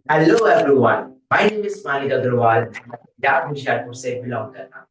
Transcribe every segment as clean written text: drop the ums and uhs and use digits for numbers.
Hello everyone, my name is Manik Agarwal. Punjab Hoshiarpur से belong करता हूँ।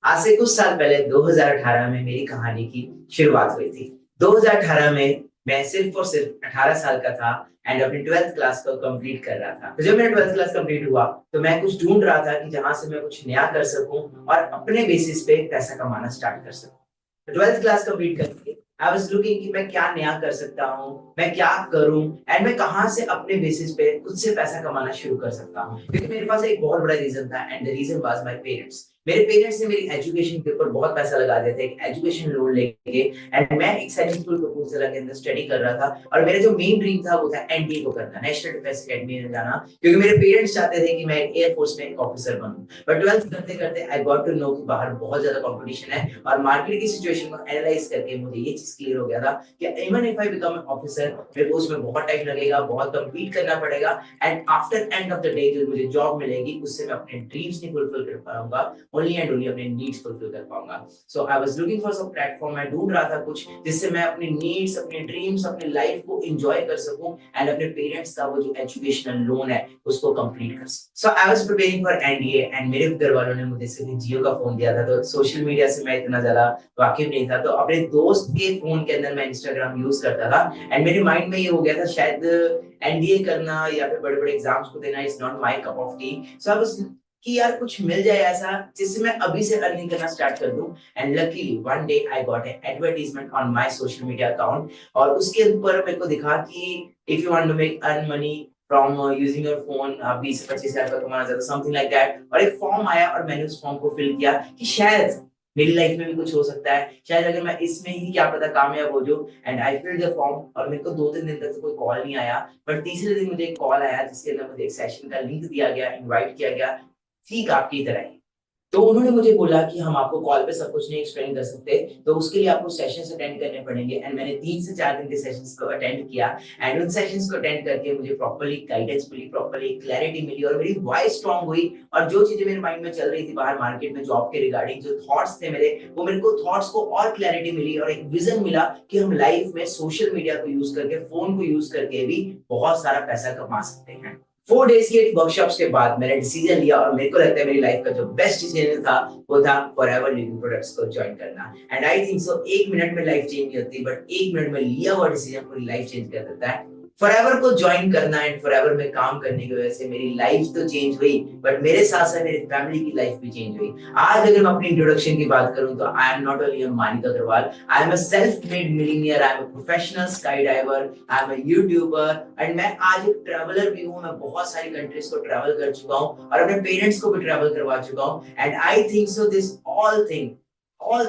आज से कुछ साल पहले 2018 में मेरी कहानी की शुरुआत हुई थी। 2018 में मैं सिर्फ और सिर्फ 18 साल का था एंड अपनी 12th क्लास को कंप्लीट कर रहा था। तो जब मेरा 12th क्लास कंप्लीट हुआ तो मैं कुछ ढूंढ रहा था कि जहां से मैं कुछ नया कर सकूं और अपने बेसिस पे पैसा कमाना स्टार्ट कर सकूं। 12th क्लास कंप्लीट करके आई वाज लुकिंग कि मैं क्या नया कर सकता हूँ, मैं क्या करूँ एंड मैं कहाँ से अपने बेसिस पे खुद से पैसा कमाना शुरू कर सकता हूँ। क्योंकि मेरे पास एक बहुत बड़ा रीजन था and the reason was my parents. मेरे पेरेंट्स ने मेरी एजुकेशन के ऊपर बहुत पैसा लगा दिया था, एक एजुकेशन लोन लेके। एंड मैं एक सक्सेसफुल प्रपोजल के अंदर स्टडी कर रहा था और मेरा जो मेन ड्रीम था वो था एनडीए को करना, नेशनल डिफेंस एकेडमी में जाना। क्योंकि मेरे पेरेंट्स चाहते थे कि मैं एयरफोर्स में एक ऑफिसर बनूं। बट 12th करते करते आई गॉट टू नो कि बाहर बहुत ज्यादा कंपटीशन है और मार्केट की सिचुएशन को एनालाइज करके मुझे ये चीज क्लियर हो गया था कि even if I become an officer, मेरे को उसमें बहुत टाइम लगेगा, बहुत कंप्लीट करना पड़ेगा and after end of the day जो मुझे जॉब मिलेगी उससे मैं अपने ड्रीम्स नहीं फुलफिल कर पाऊंगा, ओनली एंड ओनली अपने नीड्स फुलफिल कर पाऊंगा। So I was looking for some platform. मैं ढूंढ रहा था कुछ जिससे मैं अपने नीड्स, अपने ड्रीम्स, अपनी लाइफ को एंजॉय कर सकूं एंड अपने पेरेंट्स का वो जो एजुकेशनल लोन है उसको कंप्लीट कर सकूं। So I was preparing for NDA and मेरे घर वालों ने मुझे सिर्फ जियो का फोन दिया था, तो सोशल मीडिया से मैं इतना ज्यादा वाकिफ नहीं था। तो अपने दोस्त के फोन के अंदर मैं इंस्टाग्राम यूज करता था एंड मेरे माइंड में ये हो गया था शायद एनडीए करना या फिर बड़े बड़े एग्जाम्स को देना is not my cup of T. So I was कि यार कुछ मिल जाए ऐसा जिससे मैं अभी से अर्निंग करना स्टार्ट कर दूं। And luckily one day I got an advertisement on my social media account और उसके ऊपर मेरे को दिखा कि if you want to make earn money from using your phone, आप 20 से 25 हजार का कमाना चाहते हो, समथिंग लाइक दैट। और एक फॉर्म आया और मैंने उस फॉर्म को फिल किया कि शायद मेरी लाइफ में भी कुछ हो सकता है, शायद अगर मैं इसमें ही क्या पता कामयाब हो जाऊं। And I filled the form और मेरे को 2-3 दिन तक तो कोई कॉल नहीं आया। बट तीसरे दिन मुझे एक कॉल आया जिसके अंदर मुझे एक सेशन का लिंक दिया गया, इनवाइट किया गया, ठीक आपकी तरह ही। तो उन्होंने मुझे बोला कि हम आपको कॉल पे सब कुछ नहीं एक्सप्लेन कर सकते, तो उसके लिए आपको सेशंस अटेंड करने पड़ेंगे। एंड मैंने 3 से 4 दिन के सेशंस को अटेंड किया एंड उन सेशंस को अटेंड करके मुझे प्रॉपर्ली गाइडेंस मिली, प्रॉपर्ली क्लैरिटी मिली और मेरी वॉइस स्ट्रांग हुई। और जो चीजें मेरे माइंड में चल रही थी बाहर मार्केट में जॉब के रिगार्डिंग, जो थॉट्स थे मेरे, वो मेरे को थॉट्स को और क्लैरिटी मिली और एक विजन मिला कि हम लाइफ में सोशल मीडिया को यूज करके, फोन को यूज करके भी बहुत सारा पैसा कमा सकते हैं। 4 डेज की एक वर्कशॉप्स के बाद मैंने डिसीजन लिया और मेरे को लगता है मेरी लाइफ का जो बेस्ट डिसीजन था वो था फॉरएवर लिविंग प्रोडक्ट्स को ज्वाइन करना। And I think so 1 minute में लाइफ चेंज नहीं होती, बट 1 मिनट में लिया हुआ डिसीजन पूरी लाइफ चेंज कर देता है। फॉरएवर को ज्वाइन करना एंड फॉरएवर में काम करने की वजह से मेरी लाइफ तो चेंज हुई, बट मेरे साथ साथ मेरी फैमिली की लाइफ भी चेंज हुई। आज अगर मैं अपनी इंट्रोडक्शन की बात करूं तो I am not only a Manik Agarwal, I am a self made millionaire, I am a professional sky diver, I am a YouTuber and मैं आज एक ट्रैवलर भी हूँ। मैं बहुत सारी कंट्रीज को ट्रैवल कर चुका हूँ और अपने पेरेंट्स को भी ट्रैवल करवा चुका हूँ। And I think so this all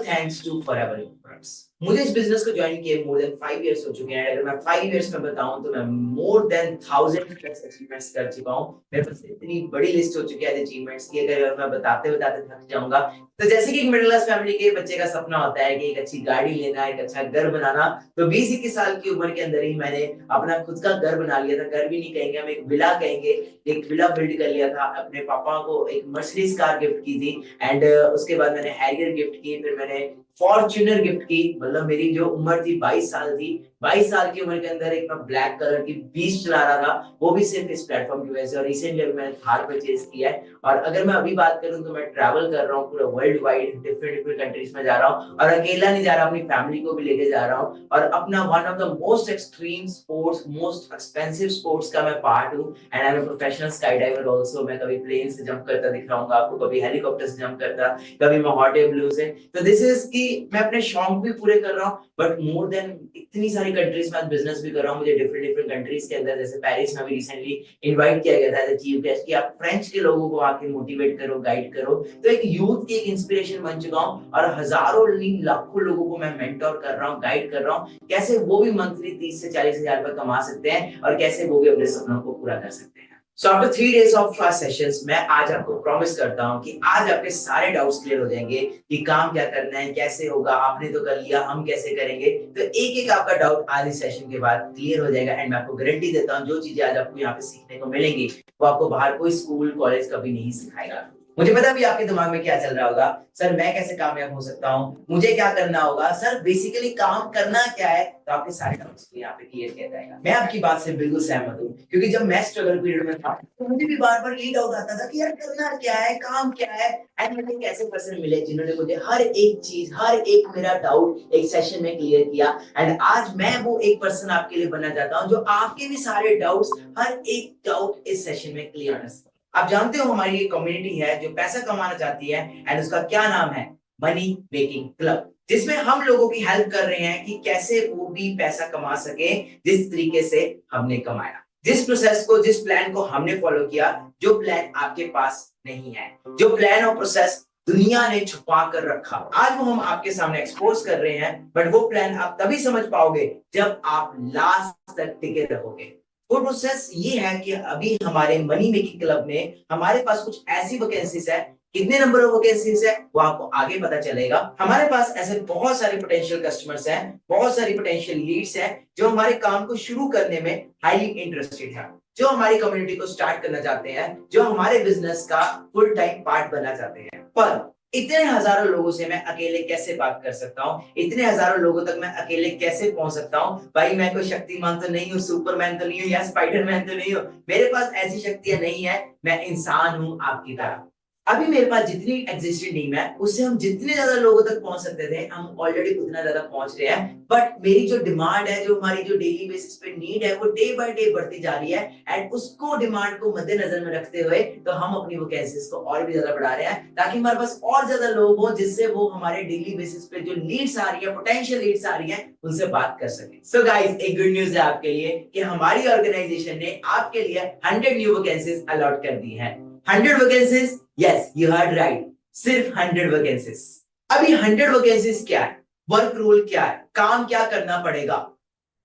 thanks to Forever products. मुझे इस बिजनेस को ज्वाइन किए मोर देन 5 इयर्स हो चुके हैं। अगर मैं 5 इयर्स में बताऊं तो मैं मोर देन 1000+ अचीवमेंट्स कर चुका हूँ। मेरे पास इतनी बड़ी लिस्ट हो चुकी है अचीवमेंट्स की, अगर मैं बताते बताते थक जाऊंगा। तो जैसे कि एक मिडिल क्लास फैमिली के बच्चे का सपना होता है कि एक अच्छी गाड़ी लेना, एक अच्छा घर बनाना, तो 20-21 साल की उम्र के अंदर ही मैंने अपना खुद का घर बना लिया था। घर भी नहीं कहेंगे हम, एक विला कहेंगे। एक विला बिल्ड कर लिया था। अपने पापा को एक मर्सिडीज कार गिफ्ट की थी एंड उसके बाद मैंने हैरियर गिफ्ट की, फिर मैंने फॉर्च्यूनर गिफ्ट की। मतलब मेरी जो उम्र थी 22 साल थी, 22 साल की उम्र के अंदर एक मैं ब्लैक कलर की बीस्ट चला रहा था, वो भी सिर्फ इस प्लेटफॉर्म की वजह से। और रिसेंटली मैंने थार परचेज किया है। और अगर मैं अभी बात करूं तो मैं ट्रैवल कर रहा हूँ पूरा world wide, different different countries में जा रहा हूँ और अकेला नहीं जा रहा, अपनी फैमिली को भी लेके जा रहा हूँ। और अपना one of the most extreme sports, most expensive sports का मैं पार्ट हूँ and I am a professional sky diver also. मैं कभी प्लेन से जंप करता दिख रहा हूँ आपको, कभी हेलीकॉप्टर से जंप करता, कभी मैं हॉट एयर ब्लू से। तो दिस इज कि मैं अपने शौक भी पूरे कर रहा हूँ, बट मोर देन इतनी सारी कंट्रीज में बिजनेस भी कर रहा हूँ। मुझे डिफरेंट डिफरेंट कंट्रीज के अंदर, जैसे पेरिस में भी रिसेंटली इनवाइट किया गया था एज चीफ गेस्ट कि आप फ्रेंच के लोगों को आके मोटिवेट करो, गाइड करो। तो एक यूथ की एक इंस्पिरेशन बन चुका हूँ और हजारों नहीं लाखों लोगों को मैं मेंटोर कर रहा हूँ, गाइड कर रहा हूँ, कैसे वो भी मंथली 30 से 40 हजार रुपए कमा सकते हैं और कैसे वो भी अपने सपनों को पूरा कर सकते हैं। So after 3 days of sessions मैं आज आपको प्रॉमिस करता हूँ कि आज आपके सारे डाउट्स क्लियर हो जाएंगे कि काम क्या करना है, कैसे होगा। आपने तो कर लिया, हम कैसे करेंगे। तो एक एक आपका डाउट आज इस सेशन के बाद क्लियर हो जाएगा एंड मैं आपको गारंटी देता हूँ जो चीजें आज आपको यहाँ पे सीखने को मिलेंगी वो आपको बाहर कोई स्कूल कॉलेज कभी नहीं सिखाएगा। मुझे पता भी आपके दिमाग में क्या चल रहा होगा, सर मैं कैसे कामयाब हो सकता हूँ, मुझे क्या करना होगा, सर बेसिकली काम करना क्या है। तो आपके सारे डाउट्स यहाँ पे क्लियर किया जाएगा। मैं आपकी बात से बिल्कुल सहमत हूँ, क्योंकि जब मैं स्ट्रगल पीरियड में था तो मुझे भी बार बार यही डाउट आता था कि यार करना क्या है, काम क्या है। एंड मुझे एक ऐसे पर्सन मिले जिन्होंने मुझे हर एक चीज, हर एक मेरा डाउट एक सेशन में क्लियर किया। एंड आज मैं वो एक पर्सन आपके लिए बनना चाहता हूँ जो आपके भी सारे डाउट्स, हर एक डाउट इस सेशन में क्लियर कर सके। आप जानते हो हमारी एक कम्युनिटी है जो पैसा कमाना चाहती है, एंड उसका क्या नाम है, मनी मेकिंग क्लब, जिसमें हम लोगों की हेल्प कर रहे हैं कि कैसे वो भी पैसा कमा सके जिस तरीके से हमने कमाया, जिस प्रोसेस को, जिस प्लान को हमने फॉलो किया, जो प्लान आपके पास नहीं है, जो प्लान और प्रोसेस दुनिया ने छुपा कर रखा, आज वो हम आपके सामने एक्सपोज कर रहे हैं। बट वो प्लान आप तभी समझ पाओगे जब आप लास्ट तक टिके रहोगे। वो प्रोसेस ये है कि अभी हमारे मनी मेकिंग क्लब में हमारे पास कुछ ऐसी वैकेंसीज है, कितने नंबर ऑफ वैकेंसीज है वो आपको आगे पता चलेगा। हमारे पास ऐसे बहुत सारे पोटेंशियल कस्टमर्स हैं, बहुत सारी पोटेंशियल लीड्स हैं जो हमारे काम को शुरू करने में हाईली इंटरेस्टेड है, जो हमारी कम्युनिटी को स्टार्ट करना चाहते हैं, जो हमारे बिजनेस का फुल टाइम पार्ट बनना चाहते हैं। पर इतने हजारों लोगों से मैं अकेले कैसे बात कर सकता हूँ, इतने हजारों लोगों तक मैं अकेले कैसे पहुंच सकता हूँ। भाई मैं कोई शक्तिमान तो नहीं हूँ, सुपरमैन तो नहीं हूँ, या स्पाइडरमैन तो नहीं हूँ, मेरे पास ऐसी शक्तियां नहीं है। मैं इंसान हूँ आपकी तरह। अभी मेरे पास जितनी एग्जिस्टिंग टीम है उससे हम जितने ज्यादा लोगों तक पहुंच सकते थे हम ऑलरेडी उतना ज्यादा पहुंच रहे हैं। बट मेरी जो डिमांड है, जो हमारी जो डेली बेसिस पे नीड है, वो डे बाय डे बढ़ती जा रही है। एंड उसको, डिमांड को मद्देनजर में रखते हुए तो हम अपनी वैकेंसीज को और भी ज्यादा बढ़ा रहे हैं, ताकि हमारे पास और ज्यादा लोग हो जिससे वो हमारे डेली बेसिस पे जो लीड्स आ रही है, पोटेंशियल लीड्स आ रही है, उनसे बात कर सके। सो गाइस, एक गुड न्यूज है आपके लिए कि हमारी ऑर्गेनाइजेशन ने आपके लिए 100 न्यू वैकेंसीज अलॉट कर दी है। 100 vacancies, yes you heard right, सिर्फ 100 वैकेंसीज। अभी 100 वैकेंसीज क्या है, वर्क रोल क्या है, काम क्या करना पड़ेगा,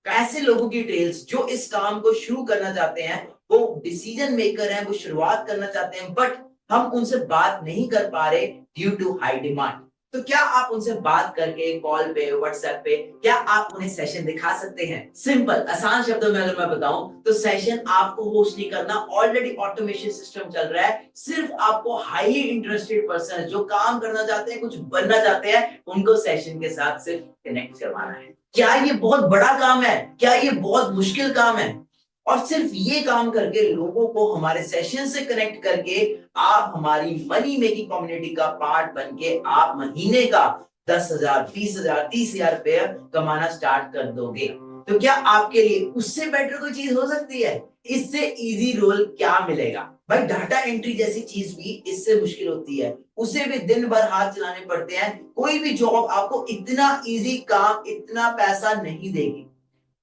ऐसे लोगों की डिटेल्स जो इस काम को शुरू करना चाहते हैं, वो डिसीजन मेकर हैं, वो शुरुआत करना चाहते हैं, बट हम उनसे बात नहीं कर पा रहे ड्यू टू हाई डिमांड। तो क्या आप उनसे बात करके कॉल पे, व्हाट्सएप पे, क्या आप उन्हें सेशन दिखा सकते हैं? सिंपल, आसान शब्दों में अगर मैं बताऊं तो सेशन आपको होस्ट नहीं करना, ऑलरेडी ऑटोमेशन सिस्टम चल रहा है। सिर्फ आपको हाईली इंटरेस्टेड पर्सन जो काम करना चाहते हैं, कुछ बनना चाहते हैं, उनको सेशन के साथ सिर्फ कनेक्ट करवाना है। क्या ये बहुत बड़ा काम है? क्या ये बहुत मुश्किल काम है? और सिर्फ ये काम करके, लोगों को हमारे सेशन से कनेक्ट करके, आप हमारी मनी मेकिंग कम्युनिटी का पार्ट बन के आप महीने का 10,000, 20,000, 30,000 रुपया कमाना स्टार्ट कर दोगे। तो क्या आपके लिए उससे बेटर कोई चीज हो सकती है? इससे इजी रोल क्या मिलेगा? भाई डाटा एंट्री जैसी चीज भी इससे मुश्किल होती है, उसे भी दिन भर हाथ चलाने पड़ते हैं। कोई भी जॉब आपको इतना इजी काम, इतना पैसा नहीं देगी।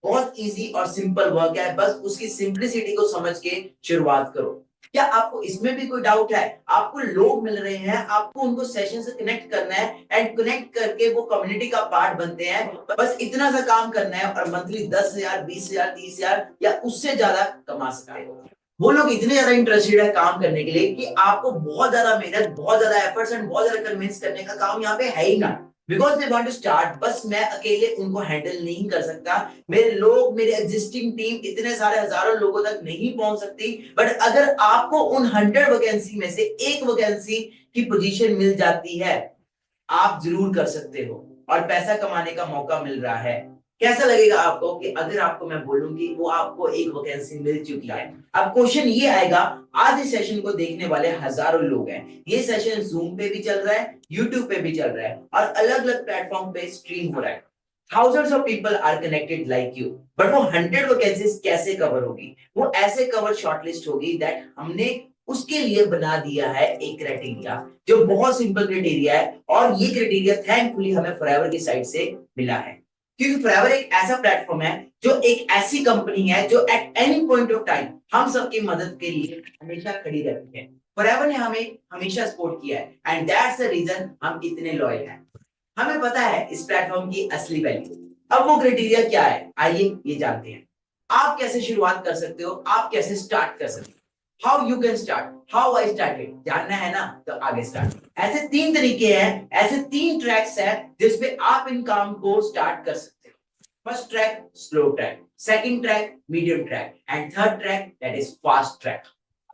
बहुत इजी और सिंपल वर्क है, बस उसकी सिंपलिसिटी को समझ के शुरुआत करो। क्या आपको इसमें भी कोई डाउट है? आपको लोग मिल रहे हैं, आपको उनको सेशन से कनेक्ट करना है, एंड कनेक्ट करके वो कम्युनिटी का पार्ट बनते हैं। बस इतना सा काम करना है और मंथली 10,000, 20,000, 30,000 या उससे ज्यादा कमा सकते हो। वो लोग इतने ज्यादा इंटरेस्टेड है काम करने के लिए कि आपको बहुत ज्यादा मेहनत, बहुत ज्यादा एफर्ट्स एंड बहुत ज्यादा कन्विंस करने का काम यहाँ पे है ही ना। Because they want to start. बस मैं अकेले उनको हैंडल नहीं कर सकता, मेरे लोग, मेरे एग्जिस्टिंग टीम इतने सारे हजारों लोगों तक नहीं पहुंच सकती। बट अगर आपको उन 100 वैकेंसी में से एक वैकेंसी की पोजीशन मिल जाती है, आप जरूर कर सकते हो और पैसा कमाने का मौका मिल रहा है। कैसा लगेगा आपको कि अगर आपको मैं बोलूं कि वो आपको एक वैकेंसी मिल चुकी है? अब क्वेश्चन ये आएगा, आज इस सेशन को देखने वाले हजारों लोग हैं, ये सेशन जूम पे भी चल रहा है, यूट्यूब पे भी चल रहा है और अलग अलग प्लेटफॉर्म पे स्ट्रीम हो रहा है। Thousands of people are connected like you, but वो 100 वैकेंसीज कैसे कवर होगी? वो ऐसे कवर शॉर्टलिस्ट होगी दैट हमने उसके लिए बना दिया है एक क्राइटेरिया, जो बहुत सिंपल क्राइटेरिया है। और ये क्राइटेरिया थैंकफुली हमें फॉरएवर की साइड से मिला है, क्योंकि फॉरएवर एक ऐसा प्लेटफॉर्म है, जो एक ऐसी कंपनी है जो at any point of time हम सबकी मदद के लिए हमेशा खड़ी रहती है। फॉरएवर ने हमें हमेशा सपोर्ट किया है, एंड दैट्स द रीजन हम इतने लॉयल हैं। हमें पता है इस प्लेटफॉर्म की असली वैल्यू। अब वो क्राइटेरिया क्या है, आइए ये जानते हैं। आप कैसे शुरुआत कर सकते हो, आप कैसे स्टार्ट कर सकते हो, how you can start, how I started, जानना है ना? तो आगे स्टार्ट। ऐसे 3 तरीके हैं, ऐसे 3 ट्रैक्स हैं जिसपे आप इन काम को स्टार्ट कर सकते हो। First track slow track, second track medium track, and third track that is fast track.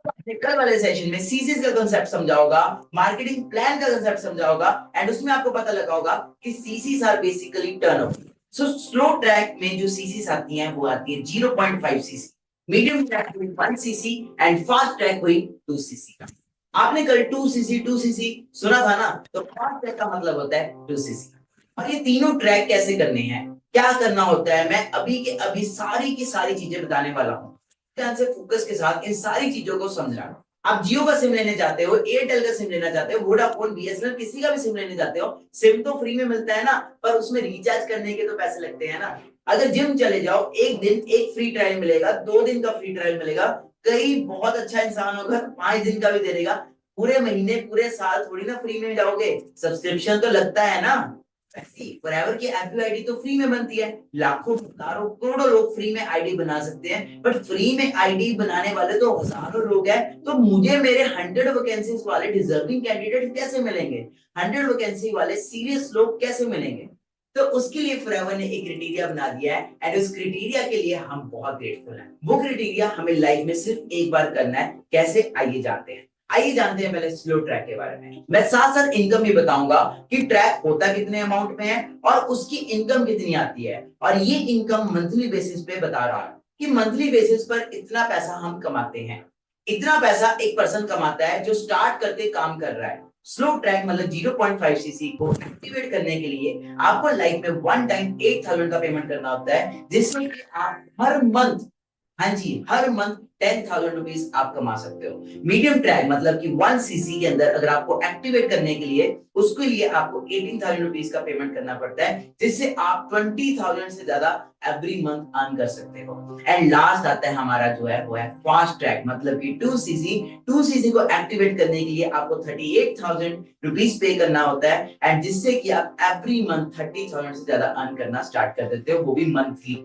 कल वाले सेशन में सीसीस का कंसेप्ट समझा होगा, मार्केटिंग प्लान का कंसेप्ट समझा होगा, एंड उसमें आपको पता लगा होगा कि CCs are basically turnover. So slow track में जो सीसीस आती हैं वो आती है 0.5 सीसी, मीडियम ट्रैक हुई 1 सीसी एंड फास्ट ट्रैक हुई 2 सीसी का। आपने कल 2 सीसी 2 सीसी सुना था ना, तो फास्ट ट्रैक का मतलब होता है 2 सीसी। और ये तीनों ट्रैक कैसे करने हैं, क्या करना होता है, मैं अभी के अभी सारी की सारी चीजें बताने वाला हूँ। ध्यान से फोकस के साथ इन सारी चीजों को समझना। आप जियो का सिम लेने जाते हो, एयरटेल का सिम लेना चाहते हो, वोडाफोन बीएसएनएल किसी का भी सिम लेने जाते हो, सिम तो फ्री में मिलता है ना, पर उसमें रिचार्ज करने के तो पैसे लगते हैं ना। अगर जिम चले जाओ, एक दिन एक फ्री ट्रायल मिलेगा, 2 दिन का फ्री ट्रायल मिलेगा, कई बहुत अच्छा इंसान होगा 5 दिन का भी दे देगा। पूरे महीने पूरे साल थोड़ी ना फ्री में जाओगे, सब्सक्रिप्शन तो लगता है ना। फॉरएवर की एफबी आईडी तो फ्री में बनती है, लाखों हजारों करोड़ों लोग फ्री में आईडी बना सकते हैं, बट फ्री में आईडी बनाने वाले तो हजारों लोग हैं। तो मुझे मेरे 100 वैकेंसीज वाले डिजर्विंग कैंडिडेट कैसे मिलेंगे, 100 वैकेंसी वाले सीरियस लोग कैसे मिलेंगे? तो उसके लिए फॉरएवर ने एक क्राइटेरिया बना दिया है, एंड उस क्राइटेरिया के लिए हम बहुत ग्रेटफुल हैं। वो क्राइटेरिया हमें लाइफ में सिर्फ एक बार करना है। कैसे, आइए जानते हैं। आइए जानते हैं पहले स्लो ट्रैक के बारे में। मैं साथ साथ इनकम भी बताऊंगा कि ट्रैक होता कितने अमाउंट में है और उसकी इनकम कितनी आती है, और ये इनकम मंथली बेसिस पे बता रहा है कि मंथली बेसिस पर इतना पैसा हम कमाते हैं। इतना पैसा एक पर्सन कमाता है जो स्टार्ट करके काम कर रहा है। स्लो ट्रैक मतलब 0.5 सीसी को एक्टिवेट करने के लिए आपको लाइफ में वन टाइम 8,000 का पेमेंट करना होता है, जिसमें कि आप हर मंथ, हाँ जी, हर मंथ 10,000 रुपीज आप कमा सकते हो। मीडियम ट्रैक मतलब कि 1 सीसी के अंदर अगर आपको एक्टिवेट करने के लिए, उसके लिए आपको 18,000 रुपीज का पेमेंट करना पड़ता है, जिससे आप 20,000 से ज्यादा एवरी मंथ अर्न कर सकते हो। एंड लास्ट आता है हमारा जो है वो है फास्ट ट्रैक मतलब कि 2 सीसी। 2 सीसी को एक्टिवेट करने के लिए आपको 38,000 रुपीज पे करना होता है, एंड जिससे कि आप एवरी मंथ 30,000 से ज्यादा अर्न करना स्टार्ट कर देते हो, वो भी मंथली।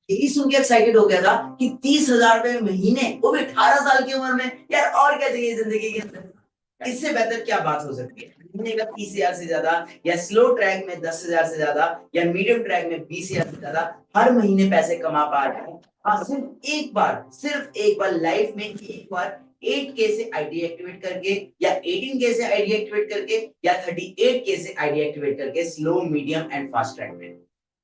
यही सुन के एक्साइटेड हो गया था कि 30,000 रुपए महीने, वो भी 18 साल की उम्र में, यार और क्या चाहिए जिंदगी के अंदर। इससे बेहतर क्या बात हो सकती है? महीने का 30,000 से ज्यादा, या स्लो ट्रैक में 10,000 से ज्यादा, या मीडियम ट्रैक में 20,000 से ज्यादा हर महीने पैसे कमा पा रहे हैं। हाँ, सिर्फ एक बार लाइफ में, एक बार 8K से आईडी एक्टिवेट करके, या 18K से आईडी एक्टिवेट करके, या 38K से आईडी एक्टिवेट करके, slow, medium and fast track में।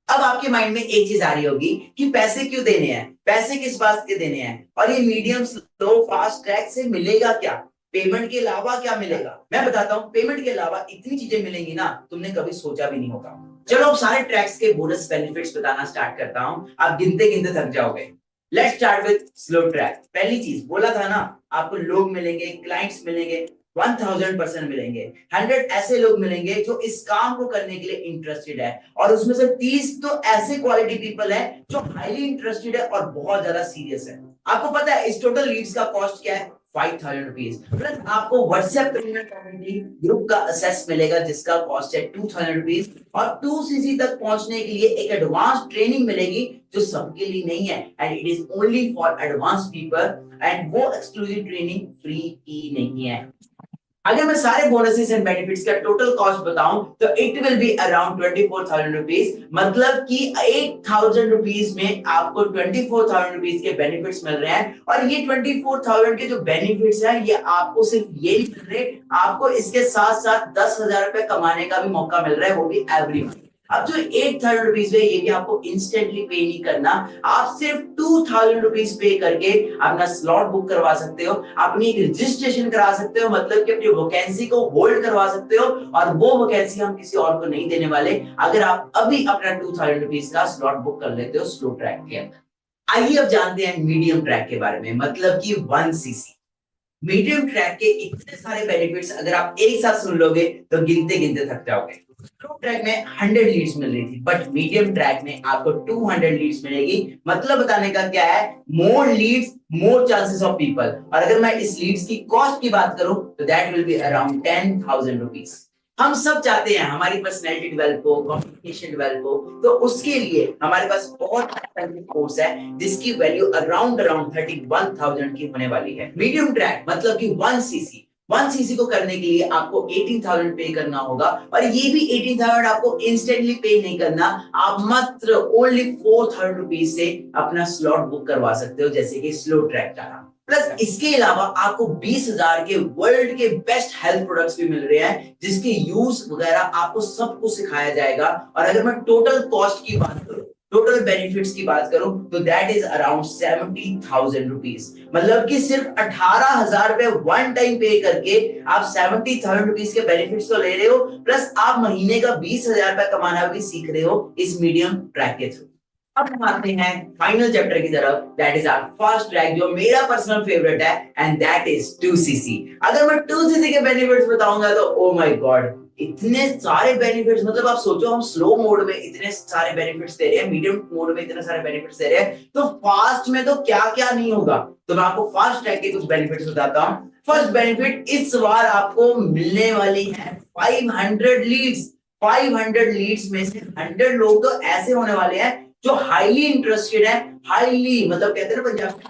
अब आपके माइंड में एक चीज आ रही होगी कि पैसे क्यों देने हैं, पैसे किस बात के देने हैं, और ये मीडियम, स्लो, फास्ट ट्रैक से मिलेगा क्या, पेमेंट के अलावा क्या मिलेगा? मैं बताता हूँ, पेमेंट के अलावा इतनी चीजें मिलेंगी ना, तुमने कभी सोचा भी नहीं होगा। चलो अब सारे ट्रैक्स के बोनस बेनिफिट्स बताना स्टार्ट करता हूँ, आप गिनते गिनते थक जाओगे। Let's start with slow track. पहली चीज बोला था ना, आपको लोग मिलेंगे, क्लाइंट्स मिलेंगे, 1000% मिलेंगे। 100 ऐसे लोग मिलेंगे जो इस काम को करने के लिए इंटरेस्टेड है, और उसमें से 30 तो ऐसे क्वालिटी पीपल है जो हाईली इंटरेस्टेड है और बहुत ज्यादा सीरियस है। आपको पता है इस टोटल लीड्स का कॉस्ट क्या है? 5,000 रुपीज। प्लस आपको व्हाट्सएप प्रीमियम कम्युनिटी ग्रुप का एक्सेस मिलेगा जिसका कॉस्ट है 2,000 रुपीज, और 2 सीसी तक पहुंचने के लिए एक एडवांस ट्रेनिंग मिलेगी जो सबके लिए नहीं है, and it is only for advance people, and वो एक्सक्लूसिव ट्रेनिंग फ्री की नहीं है। अगर मैं सारे बोनसेस एंड बेनिफिट्स का टोटल कॉस्ट बताऊं तो it will be around 24,000 rupees, मतलब कि 8,000 रुपीज में आपको 24,000 रुपीज के बेनिफिट्स मिल रहे हैं। और ये 24,000 के जो बेनिफिट्स हैं, ये आपको सिर्फ ये नहीं मिल रहे, आपको इसके साथ साथ 10,000 रुपए कमाने का भी मौका मिल रहा है, वो भी एवरी मंथ। अब जो 8,000 रुपीज है, ये भी आपको इंस्टेंटली पे नहीं करना, आप सिर्फ 2,000 रुपीज पे करके अपना स्लॉट बुक करवा सकते हो, अपनी एक रजिस्ट्रेशन करा सकते हो, मतलब कि अपनी वैकेंसी को होल्ड करवा सकते हो, और वो वैकेंसी हम किसी और को नहीं देने वाले अगर आप अभी अपना 2,000 रुपीज का स्लॉट बुक कर लेते हो स्लो ट्रैक के अंदर। आइए अब जानते हैं मीडियम ट्रैक के बारे में, मतलब कि 1 सीसी। मीडियम ट्रैक के इतने सारे बेनिफिट्स अगर आप एक साथ सुन लोगे तो गिनते गिनते थक जाओगे। स्लो ट्रैक में 100 लीड्स मिल रही थी, बट मीडियम ट्रैक में आपको 200 लीड्स मिलेगी। मतलब बताने का क्या है, मोर Leeds more chances of people. और अगर मैं इस लीड्स की कॉस्ट की बात करूं तो that will be around 10,000 rupees. हम सब चाहते हैं हमारी पर्सनैलिटी डेवलप हो, कम्युनिकेशन डेवलप हो, तो उसके लिए हमारे पास बहुत कोर्स है जिसकी वैल्यू अराउंड 31,000 की होने वाली है। मीडियम ट्रैक मतलब कि 1 सीसी, 1 सीसी को करने के लिए आपको 18,000 पे करना होगा, और ये भी 18,000 आपको इंस्टेंटली पे नहीं करना, आप मात्र ओनली 4,000 रुपीज से अपना स्लॉट बुक करवा सकते हो, जैसे कि स्लो ट्रैक का। प्लस इसके अलावा आपको 20,000 के वर्ल्ड के बेस्ट हेल्थ प्रोडक्ट्स भी मिल रहे हैं, जिसके यूज वगैरह आपको सब कुछ सिखाया जाएगा। और अगर मैं टोटल कॉस्ट की बात करूं, टोटल बेनिफिट्स की बात करूं, तो दैट इज अराउंड 70,000 रुपीज। मतलब कि सिर्फ 18,000 रुपए वन टाइम पे करके आप 70,000 रुपीज के बेनिफिट्स तो ले रहे हो, प्लस आप महीने का 20,000 रुपए कमाना भी सीख रहे हो इस मीडियम ट्रैक के थ्रू। अब हम आते हैं फाइनल चैप्टर की तरफ, that is our first track, जो मेरा पर्सनल फेवरेट है, एंड दैट इज 2cc। अगर मैं 2cc के बेनिफिट्स बताऊंगा तो ओ माय गॉड, इतने सारे बेनिफिट्स। मतलब आप सोचो, हम स्लो मोड में इतने सारे बेनिफिट्स दे रहे हैं, मीडियम मोड में इतने सारे बेनिफिट्स दे रहे हैं, तो फास्ट में तो क्या क्या नहीं होगा। तो मैं आपको फास्ट ट्रैक के कुछ बेनिफिट्स बताता हूं। फर्स्ट बेनिफिट, इस बार आपको मिलने वाली है 500 लीड्स। 500 लीड्स में से 100 लोग तो ऐसे होने वाले हैं जो हाईली इंटरेस्टेड है, हाईली मतलब कहते हैं ना Punjab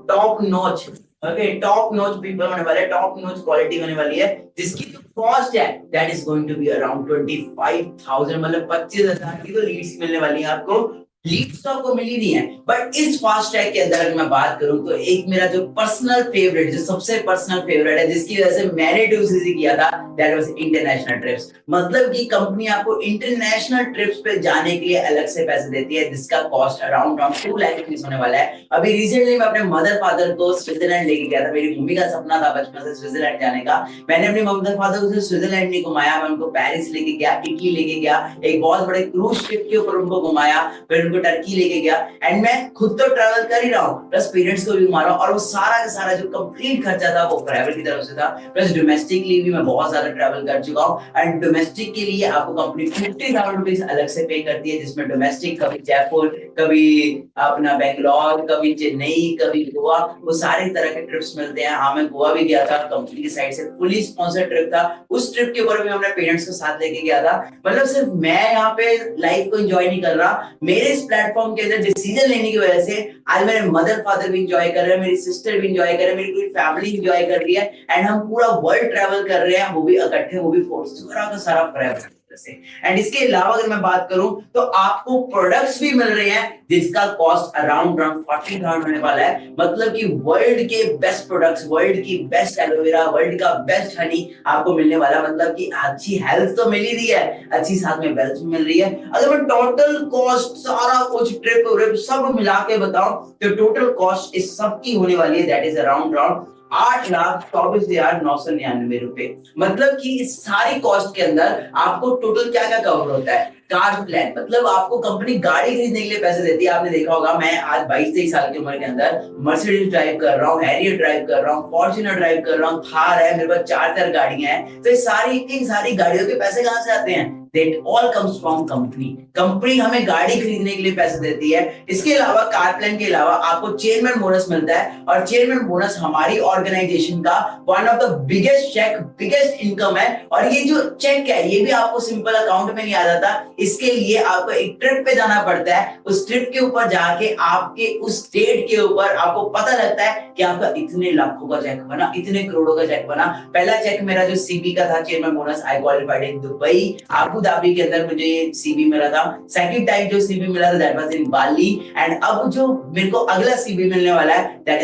top notch, okay, top notch people होने वाले, टॉप नॉच क्वालिटी होने वाली है, जिसकी जो कॉस्ट है that is going to be around 25,000। मतलब 25,000 की तो लीड्स मिलने वाली है आपको। लीड्स तो आपको मिली नहीं है, बट इस फास्ट ट्रैक के अंदर अगर मैं बात करूं तो एक मेरा जो पर्सनल फेवरेट, जो सबसे पर्सनल फेवरेट है, जिसकी वजह से मैंने 2cc किया था, दैट वाज इंटरनेशनल ट्रिप्स। मतलब कि कंपनी आपको इंटरनेशनल ट्रिप्स पे जाने के लिए अलग से पैसे देती है, जिसका कॉस्ट अराउंड 2 लाख रुपीस होने वाला है। अभी रिसेंटली मैं अपने मदर फादर को स्विट्जरलैंड लेके गया था। मेरी मम्मी का सपना था बचपन से स्विट्जरलैंड जाने का। मैंने अपने मदर फादर को स्विट्जरलैंड नहीं घुमाया, मैं उनको पेरिस लेके गया, इटली लेके गया, एक बहुत बड़े क्रूज शिप के ऊपर उनको घुमाया, फिर उनको टर्की लेके गया। एंड मैं खुद तो ट्रैवल कर ही रहा हूँ, प्लस पेरेंट्स को भी घुमा रहा हूँ, और वो सारा का सारा जो कंप्लीट खर्चा था वो ट्रैवल की तरफ से था। प्लस डोमेस्टिकली भी मैं बहुत ज्यादा ट्रैवल कर चुका हूँ, एंड डोमेस्टिक के लिए आपको कंपनी 50,000 रुपीज अलग से पे करती है, जिसमें डोमेस्टिक कभी जयपुर, कभी अपना बेंगलोर, कभी चेन्नई, कभी गोवा, वो सारे तरह के ट्रिप्स मिलते हैं। हाँ, मैं गोवा भी गया था, कंपनी की साइड से फुली स्पॉन्सर्ड ट्रिप था। उस ट्रिप के ऊपर भी अपने पेरेंट्स को साथ लेके गया था। मतलब सिर्फ मैं यहाँ पे लाइफ को एंजॉय नहीं कर रहा, मेरे इस प्लेटफॉर्म के अंदर डिसीजन लेने की वजह से आज मेरे मदर फादर भी एंजॉय कर रहे हैं, मेरी सिस्टर भी एंजॉय कर रहे हैं, मेरी पूरी फैमिली एंजॉय कर रही है, एंड हम पूरा वर्ल्ड ट्रैवल कर रहे हैं, वो भी इकट्ठे, वो भी फोर्स का सारा ट्रैवल। एंड इसके अलावा अगर मैं बात करूं तो आपको प्रोडक्ट्स भी मिल रहे हैं, जिसका कॉस्ट अराउंड 40,000 होने वाला है। मतलब कि वर्ल्ड के बेस्ट प्रोडक्ट्स, वर्ल्ड की बेस्ट एलोवेरा, वर्ल्ड का बेस्ट हनी आपको मिलने वाला। मतलब कि अच्छी हेल्थ तो मिल ही रही है, अच्छी साथ में वेल्थ मिल रही है। अगर मैं टोटल कॉस्ट सारा कुछ ट्रिप सब मिला के बताऊं तो टोटल कॉस्ट इस सब की होने वाली है, दैट इज अराउंड 8,24,999 रुपए। मतलब कि इस सारी कॉस्ट के अंदर आपको टोटल क्या क्या कवर होता है। कार प्लान, मतलब आपको कंपनी गाड़ी खरीदने के लिए पैसे देती है। आपने देखा होगा, मैं आज 22-23 साल की उम्र के अंदर मर्सिडीज ड्राइव कर रहा हूँ, हैरियर ड्राइव कर रहा हूँ, फॉर्च्यूनर ड्राइव कर रहा हूँ, थार है, मेरे पास 4 गाड़ियां हैं। तो ये सारी गाड़ियों के पैसे कहां से आते हैं? That all comes from company। Company हमें गाड़ी खरीदने के लिए पैसे देती है। इसके अलावा कार प्लान के अलावा आपको चेयरमैन बोनस मिलता है, और चेयरमैन बोनस हमारी ऑर्गेनाइजेशन का one of the biggest cheque, biggest income है। और ये जो चेक है ये भी आपको सिंपल अकाउंट में नहीं आ जाता, इसके लिए आपको एक ट्रिप पे जाना पड़ता है। उस ट्रिप के ऊपर जाके आपके उस स्टेट के ऊपर आपको पता लगता है कि आपका इतने लाखों का चेक बना, इतने करोड़ों का चेक बना। पहला चेक मेरा जो सीबी का था, chairman bonus, I qualified in Dubai, Abu Dhabi के अंदर मुझे सीबी मिला था। सेकंड टाइम जो सीबी मिला था that was in Bali, and अब जो मेरे को अगला सीबी मिलने वाला है that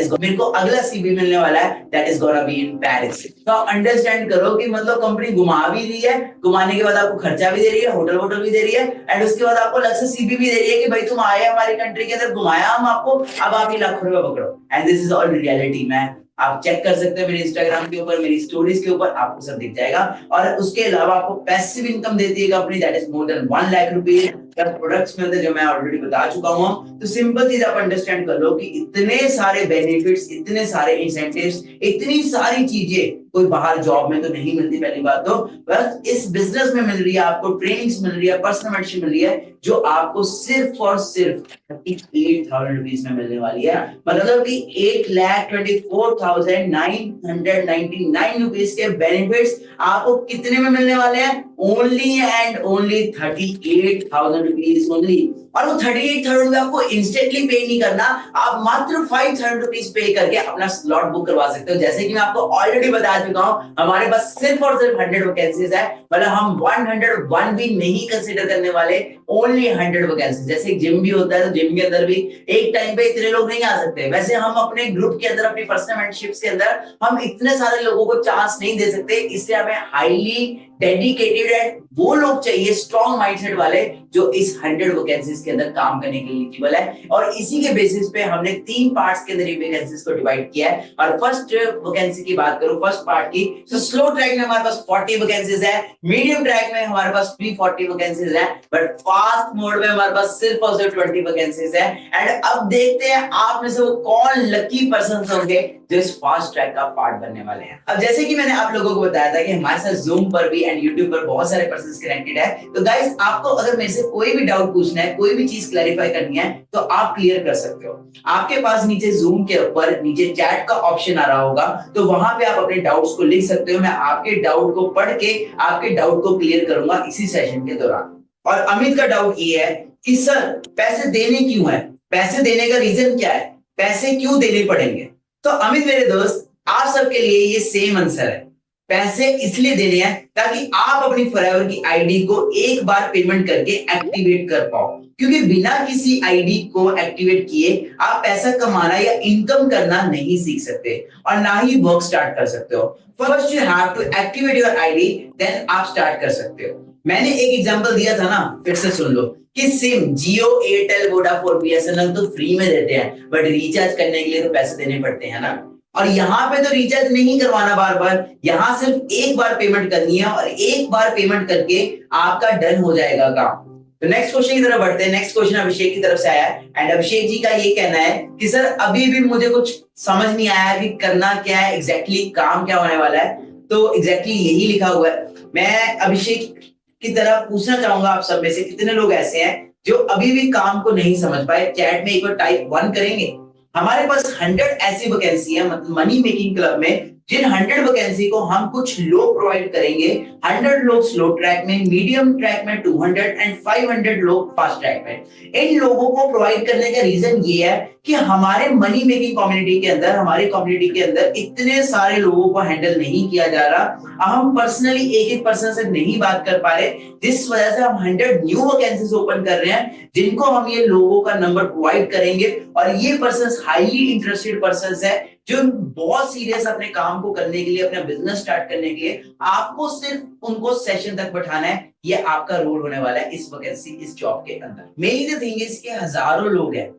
is gonna be in Paris. तो आप अंडरस्टैंड करो कि मतलब कंपनी घुमा भी रही है, घुमाने के बाद आपको खर्चा भी दे रही है, होटल वोटल भी दे रही है, एंड उसके बाद आपको अलग से सीबी भी दे रही है कि भाई तुम आए हमारी कंट्री के अंदर, घुमाया हम आपको, अब आप ये लाखों रुपए पकड़ो। And this is all reality. मैं आप चेक कर सकते हैं मेरे इंस्टाग्राम के ऊपर, मेरी स्टोरीज के ऊपर आपको सब दिख जाएगा। और उसके अलावा आपको पैसिव इनकम देती है company, that is more than 1 lakh rupees. Products मिलते हैं जो मैं ऑलरेडी बता चुका हूं। तो सिंपल चीज आप अंडरस्टैंड कर लो कि इतने सारे बेनिफिट्स, इतने सारे इंसेंटिव्स, इतनी सारी चीजें कोई बाहर जॉब में तो नहीं मिलती। पहली बात तो बस इस बिजनेस में मिल रही है, आपको ट्रेनिंग्स मिल रही है, पर्सनल मेंटरशिप मिल रही है, जो आपको सिर्फ और सिर्फ 38,000 रुपीस में मिलने वाली है। मतलब कि 8,24,999 रुपीस के बेनिफिट्स आपको कितने में मिलने वाले हैं? Only and only 38,000 rupees only. और वो 38,000 रुपए आपको इंस्टेंटली पे नहीं करना, आप मात्र 5,000 रुपीज पे करके अपना स्लॉट बुक करवा सकते हो। जैसे कि मैं आपको ऑलरेडी बता चुका हूं, हमारे पास सिर्फ और सिर्फ 100 वैकेंसीज है, मतलब हम 101 भी नहीं कंसीडर करने वाले, ओनली 100 वैकेंसीज। जैसे जिम भी होता है तो जिम के अंदर भी एक टाइम पे इतने लोग नहीं आ सकते, वैसे हम अपने ग्रुप के अंदर, अपनी पर्सनल मेंटरशिप्स के अंदर हम इतने सारे लोगों को चांस नहीं दे सकते, इसलिए हमें हाईली डेडिकेटेड एंड वो लोग चाहिए स्ट्रॉन्ग माइंडसेट वाले जो इस 100 वैकेंसीज के अंदर काम करने के लिए एलिजिबल है। और इसी के बेसिस पे हमने 3 पार्ट्स के अंदर ये वैकेंसीज को डिवाइड किया है। और फर्स्ट वैकेंसी की बात करूं, फर्स्ट पार्ट की, तो स्लो ट्रैक में हमारे पास 40 वैकेंसीज है, मीडियम ट्रैक में हमारे पास भी 40 वैकेंसीज है, बट फास्ट मोड में हमारे पास सिर्फ और सिर्फ 20 वैकेंसीज है। एंड अब देखते हैं आप में से वो कौन लकी पर्सन होंगे जो इस फास्ट ट्रैक का पार्ट बनने वाले हैं। अब जैसे कि मैंने आप लोगों को बताया था कि हमारे साथ जूम पर भी एंड यूट्यूब पर बहुत सारे पर्सन्स कनेक्टेड है, तो गाइस आपको अगर मेरे से कोई भी डाउट पूछना है, कोई भी चीज क्लैरिफाई करनी है, तो आप क्लियर कर सकते हो। आपके पास नीचे जूम के ऊपर नीचे चैट का ऑप्शन आ रहा होगा, तो वहां पे आप अपने डाउट्स को लिख सकते हो। मैं आपके डाउट को पढ़ के आपके डाउट को क्लियर करूंगा इसी सेशन के दौरान। और अमित का डाउट ये है कि सर पैसे देने क्यों है, पैसे देने का रीजन क्या है, पैसे क्यों देने पड़ेंगे? तो अमित मेरे दोस्त, आप सबके लिए ये सेम आंसर है। पैसे इसलिए देने हैं ताकि आप अपनी फॉरएवर की आईडी को एक बार पेमेंट करके एक्टिवेट कर पाओ, क्योंकि बिना किसी आईडी को एक्टिवेट किए आप पैसा कमाना या इनकम करना नहीं सीख सकते और ना ही वर्क स्टार्ट कर सकते हो। First you have to activate your ID, then आप स्टार्ट कर सकते हो। मैंने एक एग्जांपल दिया था ना, फिर से सुन लो कि सिम जियो, एयरटेल, वोडाफोन, बीएसएनएल तो फ्री में देते हैं, बट रिचार्ज करने के लिए तो पैसे देने पड़ते हैं ना। और यहाँ पे तो रिचार्ज नहीं करवाना बार बार, यहाँ सिर्फ एक बार पेमेंट करनी है और एक बार पेमेंट करके आपका डन हो जाएगा काम। तो नेक्स्ट क्वेश्चन की तरफ बढ़ते हैं। नेक्स्ट क्वेश्चन अभिषेक की तरफ से आया है एंड अभिषेक जी का ये कहना है कि सर अभी भी मुझे कुछ समझ नहीं आया कि करना क्या है, एग्जैक्टली काम क्या होने वाला है। तो एग्जैक्टली यही लिखा हुआ है। मैं अभिषेक की तरह पूछना चाहूंगा आप सब में से कितने लोग ऐसे हैं जो अभी भी काम को नहीं समझ पाए। चैट में एक बार टाइप 1 करेंगे। हमारे पास 100 ऐसी वैकेंसी है, मतलब मनी मेकिंग क्लब में, जिन 100 वैकेंसी को हम कुछ लोग प्रोवाइड करेंगे। 100 लोग स्लो ट्रैक में, मीडियम ट्रैक में 200 एंड 500 लोग फास्ट ट्रैक में। इन लोगों को प्रोवाइड करने का रीजन ये है कि हमारे मनी मेकिंग कम्युनिटी के अंदर, हमारी कम्युनिटी के अंदर इतने सारे लोगों को हैंडल नहीं किया जा रहा। हम पर्सनली एक एक पर्सन से नहीं बात कर पा रहे, जिस वजह से हम 100 न्यू वैकेंसीज ओपन कर रहे हैं, जिनको हम ये लोगों का नंबर प्रोवाइड करेंगे। और ये पर्सन हाईली इंटरेस्टेड पर्सन है जो बहुत सीरियस अपने काम को करने के लिए, अपना बिजनेस स्टार्ट करने के लिए। आपको सिर्फ उनको सेशन तक बैठाना है, ये आपका रोल होने वाला है इस वैकेंसी, इस जॉब के अंदर। मेरी द थिंग इज कि हजारों लोग हैं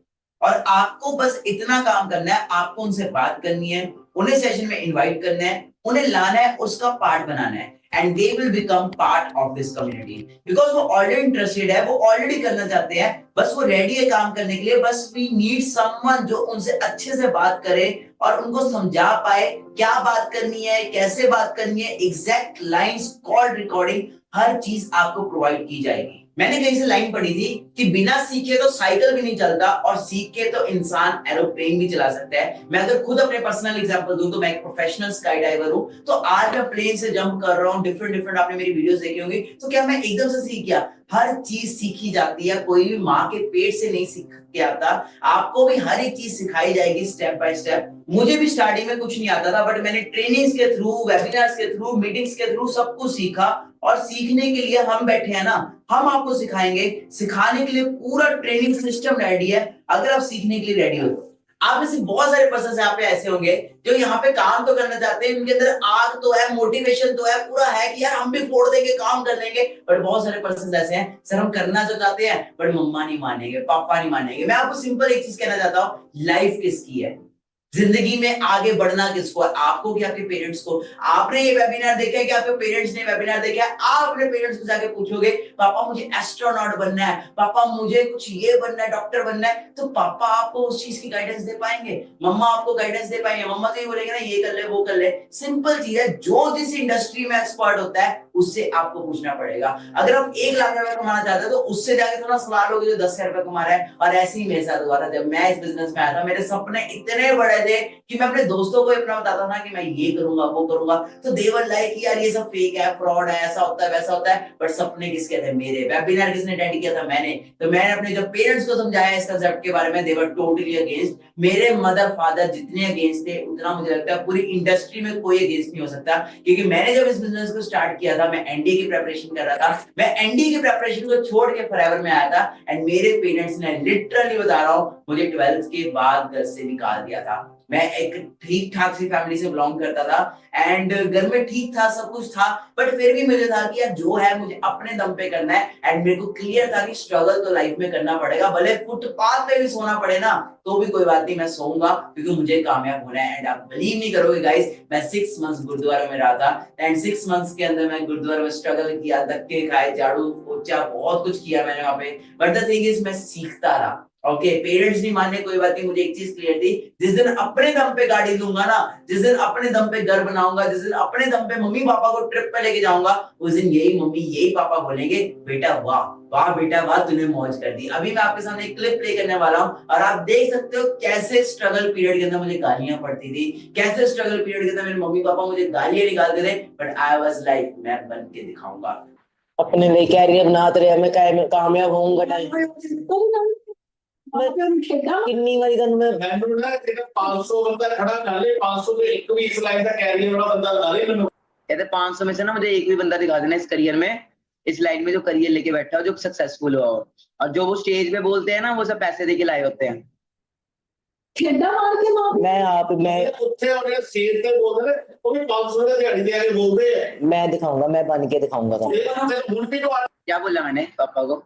और आपको बस इतना काम करना है, आपको उनसे बात करनी है, उन्हें सेशन में इनवाइट करना है, उन्हें लाना है, उसका पार्ट बनाना है, and they will become part of this community. Because वो ऑलरेडी इंटरेस्टेड है, वो ऑलरेडी करना चाहते हैं, बस वो रेडी है काम करने के लिए। बस वी नीड समवन जो उनसे अच्छे से बात करे और उनको समझा पाए क्या बात करनी है, कैसे बात करनी है, एग्जैक्ट लाइंस, कॉल रिकॉर्डिंग, हर चीज आपको प्रोवाइड की जाएगी। मैंने कहीं से लाइन पढ़ी थी कि बिना सीखे तो साइकिल भी नहीं चलता और सीख के तो इंसान एरोप्लेन भी चला सकता है। मैं अगर खुद अपने पर्सनल एग्जांपल दूं तो मैं एक प्रोफेशनल स्काई डाइवर हूं। तो आज मैं प्लेन से जंप कर रहा हूं, डिफरेंट आपने मेरी वीडियोस देखी होंगी। तो क्या मैं एकदम से सीख गया? हर चीज सीखी जाती है, कोई भी माँ के पेट से नहीं सीख के आता। आपको भी हर एक चीज सिखाई जाएगी स्टेप बाय स्टेप। मुझे भी स्टार्टिंग में कुछ नहीं आता था, बट मैंने ट्रेनिंग्स के थ्रू, वेबिनार्स के थ्रू, मीटिंग्स के थ्रू सब कुछ सीखा। और सीखने के लिए हम बैठे हैं ना, हम आपको सिखाएंगे। सिखाने के लिए पूरा ट्रेनिंग सिस्टम रेडी है, अगर आप सीखने के लिए रेडी हो। आप में से बहुत सारे पर्सन यहाँ पे ऐसे होंगे जो यहाँ पे काम तो करना चाहते हैं, उनके अंदर आग तो है, मोटिवेशन तो है, पूरा है कि यार हम भी फोड़ देंगे, काम कर लेंगे। बट बहुत सारे पर्सन ऐसे हैं, सर हम करना तो चाहते हैं बट मम्मा नहीं मानेंगे, पापा नहीं मानेंगे। मैं आपको सिंपल एक चीज कहना चाहता हूँ, लाइफ किसकी है, जिंदगी में आगे बढ़ना किसको है, आपको कि आपके पेरेंट्स को? आपने ये वेबिनार देखा है कि आपके पेरेंट्स ने वेबिनार देखा है? आप अपने पेरेंट्स को जाके पूछोगे पापा मुझे एस्ट्रोनॉट बनना है, पापा मुझे कुछ ये बनना है, डॉक्टर बनना है, तो पापा आपको उस चीज की गाइडेंस दे पाएंगे? मम्मा आपको गाइडेंस दे पाएंगे? मम्मा तो ये बोलेंगे ना ये कर ले वो कर ले। सिंपल चीज है, जो जिस इंडस्ट्री में एक्सपर्ट होता है उससे आपको पूछना पड़ेगा। अगर आप 1 लाख रुपए कमाना चाहते हो तो उससे जाके थोड़ा सवाल होगा जो 10,000 रुपए कमा रहा है। और ऐसे ही मेरे साथ हुआ था। जब मैं इस बिजनेस में आया था, मेरे सपने इतने बड़े थे कि मैं अपने दोस्तों को अपना बताता था कि मैं ये करूंगा वो करूंगा, तो दे वर लाइक यार ये सब फेक है, फ्रॉड है, ऐसा होता है वैसा होता है। बट सपने किसके थे? मेरे। वेबिनार किसने अटेंड किया था? मैंने। तो मैंने अपने जब पेरेंट्स को समझाया इस कंसेप्ट के बारे में, दे वर टोटली अगेंस्ट। मेरे मदर फादर जितने अगेंस्ट थे, उतना मुझे लगता है पूरी इंडस्ट्री में कोई अगेंस्ट नहीं हो सकता। क्योंकि मैंने जब इस बिजनेस को स्टार्ट किया था, मैं एनडीए की प्रिपरेशन कर रहा था। मैं एनडीए की प्रिपरेशन को छोड़ के फॉरएवर में आया था। एंड मेरे पेरेंट्स ने, लिटरली बता रहा हूँ, मुझे 12th के बाद घर से निकाल दिया था। मैं एक ठीक ठाक सी फैमिली से बिलोंग करता था एंड घर में ठीक था, सब कुछ था। बट फिर भी मुझे था कि यार जो है मुझे अपने दम पे करना है। एंड मेरे को क्लियर था कि स्ट्रगल तो लाइफ में करना पड़ेगा, भले फुटपाथ पे भी सोना पड़े ना तो भी कोई बात नहीं, मैं सोऊंगा, क्योंकि मुझे कामयाब होना है। एंड आप बिलीव नहीं करोगे गाइस, मैं 6 मंथ्स गुरुद्वारा में रहा था। एंड 6 मंथ्स के अंदर मैं गुरुद्वारा में स्ट्रगल किया, धक्के खाए, झाड़ू पोछा, बहुत कुछ किया मैंने वहां पे। बट द थिंग इज, मैं सीखता रहा। ओके, पेरेंट्स नहीं माने कोई बात नहीं, मुझे एक चीज क्लियर थी, जिस दिन अपने दम पे गाड़ी लूंगा ना, जिस दिन अपने दम पे घर बनाऊंगा, जिस दिन अपने दम पे मम्मी पापा को ट्रिप पे लेके जाऊंगा, उस दिन यही मम्मी यही पापा बोलेंगे, बेटा वाह वाह बेटा वाह, तूने मौज कर दी। अभी मैं आपके सामने एक क्लिप प्ले करने वाला हूं और आप देख सकते हो कैसे स्ट्रगल पीरियड के अंदर मुझे गालियां पड़ती थी, कैसे स्ट्रगल पीरियड के अंदर मेरे मम्मी पापा मुझे गालियां निकालते थे। बट आई वाज लाइक, मैं बन के दिखाऊंगा, अपने लिए कैरियर बनाते रहे, मैं कामयाब होऊंगा। किन्नी वारी गन में ਮੈਨੂੰ ਨਾ ਜਿਹੜਾ 500 बंदा खड़ा कर ले, 500 तो एक भी इस लाइन का कैरियर वाला बंदा बता दे ਮੈਨੂੰ। कहते 500 में से ना मुझे एक भी बंदा दिखा देना इस करियर में, इस लाइन में जो करियर लेके बैठा हो, जो सक्सेसफुल हुआ हो। और जो वो स्टेज पे बोलते हैं ना, वो सब पैसे देके लाए होते हैं। खेड़ा मार के मार मैं आप मैं ਉੱਥੇ ਉਹਨੇ स्टेज ਤੇ ਬੋਲਦੇ ਨੇ, ਉਹ ਵੀ 500 ਦਾ ਦਿਹਾੜੀ ਦੇ ਕੇ ਬੋਲਦੇ ਆ। मैं दिखाऊंगा, मैं बन के दिखाऊंगा। क्या बोला मैंने पापा को?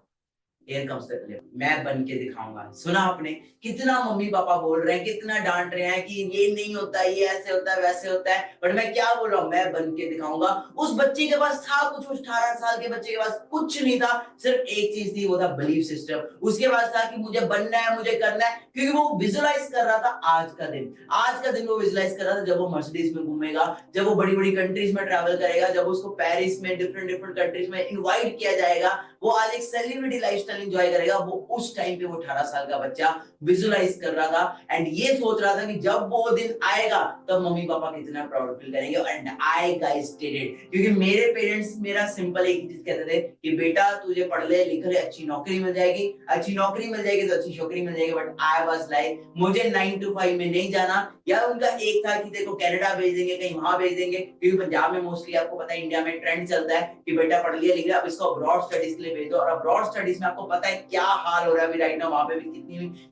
Here comes the clip. मैं बन के दिखाऊंगा। सुना आपने कितना मम्मी पापा बोल रहे हैं, कितना डांट रहे हैं कि ये नहीं होता, ये ऐसे होता है वैसे होता है, बट मैं क्या बोल रहा हूँ, मैं बन के दिखाऊंगा। उस बच्चे के पास था कुछ, 18 साल के बच्चे के पास कुछ नहीं था, सिर्फ एक चीज थी, वो था बिलीफ सिस्टम। उसके पास था कि मुझे बनना है, मुझे करना है, क्योंकि वो विजुअलाइज कर रहा था आज का दिन। आज का दिन वो विजुअलाइज कर रहा था जब वो मर्सिडीज में घूमेगा, जब वो बड़ी बड़ी कंट्रीज में ट्रैवल करेगा, जब उसको पेरिस में डिफरेंट डिफरेंट कंट्रीज में इनवाइट किया जाएगा, वो आज एक सेलिब्रिटी लाइफस्टाइल एंजॉय करेगा। वो उस टाइम पे वो 18 साल का बच्चा विजुअलाइज कर रहा था एंड ये सोच रहा था कि जब वो दिन आएगा तब मम्मी पापा कितना प्राउड फील करेंगे। And I guys did it, क्योंकि मेरे पेरेंट्स मेरा सिंपल एक चीज कहते थे कि बेटा तुझे पढ़ ले लिख ले, अच्छी नौकरी मिल जाएगी, अच्छी नौकरी मिल जाएगी तो अच्छी छोकरी मिल जाएगी। बट आई वाज लाइक, मुझे 9 to 5 में नहीं जाना। या उनका एक था कि देखो कनाडा भेज देंगे, कहीं वहां भेज देंगे, क्योंकि पंजाब में मोस्टली आपको पता है इंडिया में ट्रेंड चलता है कि बेटा पढ़ लिया लिख लिया, अब इसको अब्रॉड स्टडीज के लिए भेज दो। और अब्रॉड स्टडीज में आपको पता है क्या हाल हो रहा है अभी राइट नाउ, वहां पे भी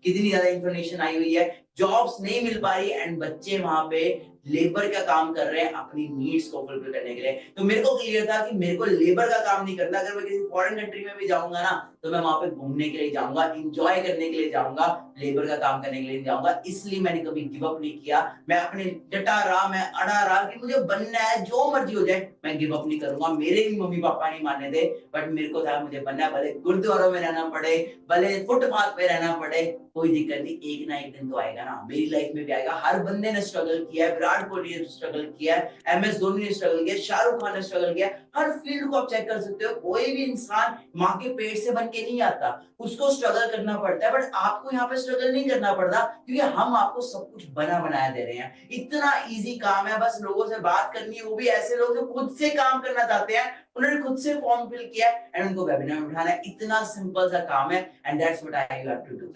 कितनी ज्यादा इंफॉर्मेशन आई हुई है, जॉब्स नहीं मिल पा रही एंड बच्चे वहां पे लेबर का काम कर रहे हैं अपनी नीड्स को फुलफिल करने के लिए। तो मेरे को क्लियर था कि मेरे को लेबर का काम नहीं करना। अगर मैं किसी फॉरेन कंट्री में भी जाऊंगा ना, तो मैं वहां पे घूमने के लिए जाऊंगा, एंजॉय करने के लिए जाऊंगा, लेबर का काम करने के लिए जाऊंगा। इसलिए मैंने कभी गिव अप नहीं किया। मैं अपने डटा रहा, मैं अड़ा रहा कि मुझे बनना है, जो मर्जी हो जाए मैं गिव अप नहीं करूंगा। मेरे भी मम्मी पापा नहीं माने थे, बट मेरे को था मुझे बनना है, भले गुरुद्वारों में रहना पड़े, भले फुटपाथ पे रहना पड़े, कोई दिक्कत नहीं, एक ना एक दिन तो आएगा ना, मेरी लाइफ में भी आएगा। हर बंदे ने स्ट्रगल किया है, विराट कोहली ने स्ट्रगल किया है, MS धोनी ने स्ट्रगल किया, शाहरुख खान ने स्ट्रगल किया। हर फील्ड को आप चेक कर सकते हो, कोई भी इंसान माँ के पेट से बन के नहीं आता, उसको स्ट्रगल करना पड़ता है। बट आपको यहाँ पे स्ट्रगल नहीं करना पड़ता, क्योंकि हम आपको सब कुछ बना बनाया दे रहे हैं। इतना इजी काम है, बस लोगों से बात करनी है, वो भी ऐसे लोग जो खुद से काम करना चाहते हैं, उन्होंने खुद से फॉर्म फिल किया एंड उनको वेबिनार में उठाना है। इतना सिंपल सा काम है and that's what I have to do.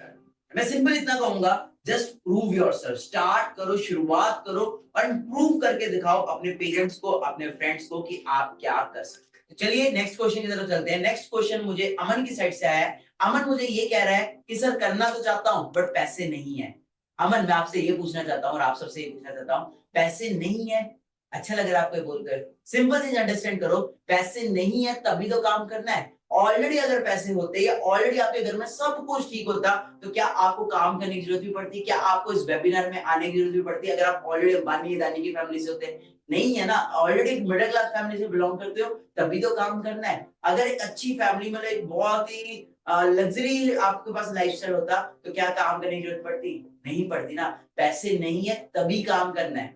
मैं सिंपल इतना कहूंगा, जस्ट प्रूव योरसेल्फ, स्टार्ट करो, शुरुआत करो और प्रूव करके दिखाओ अपने पेरेंट्स को, अपने फ्रेंड्स को कि आप क्या कर सकते हैं। तो चलिए नेक्स्ट क्वेश्चन की तरफ चलते हैं। नेक्स्ट क्वेश्चन मुझे अमन की साइड से आया है। अमन मुझे ये कह रहा है कि सर करना तो चाहता हूं बट पैसे नहीं है। अमन मैं आपसे ये पूछना चाहता हूं और आप सबसे ये पूछना चाहता हूं, पैसे नहीं है, अच्छा लग रहा है आपको बोलकर? सिंपल चीज अंडरस्टैंड करो, पैसे नहीं है तभी तो काम करना है। ऑलरेडी अगर पैसे होते या ऑलरेडी आपके घर में सब कुछ ठीक होता, तो क्या आपको काम करने की जरूरत भी पड़ती? क्या आपको इस वेबिनार में आने की जरूरत भी पड़ती अगर आप ऑलरेडी अंबानी अदानी की फैमिली से होते? नहीं है ना, ऑलरेडी मिडिल क्लास फैमिली से बिलोंग करते हो तभी तो काम करना है। अगर एक अच्छी फैमिली मतलब एक बहुत ही लग्जरी आपके पास लाइफस्टाइल होता, तो क्या काम करने की जरूरत पड़ती? नहीं पड़ती ना। पैसे नहीं है तभी काम करना है।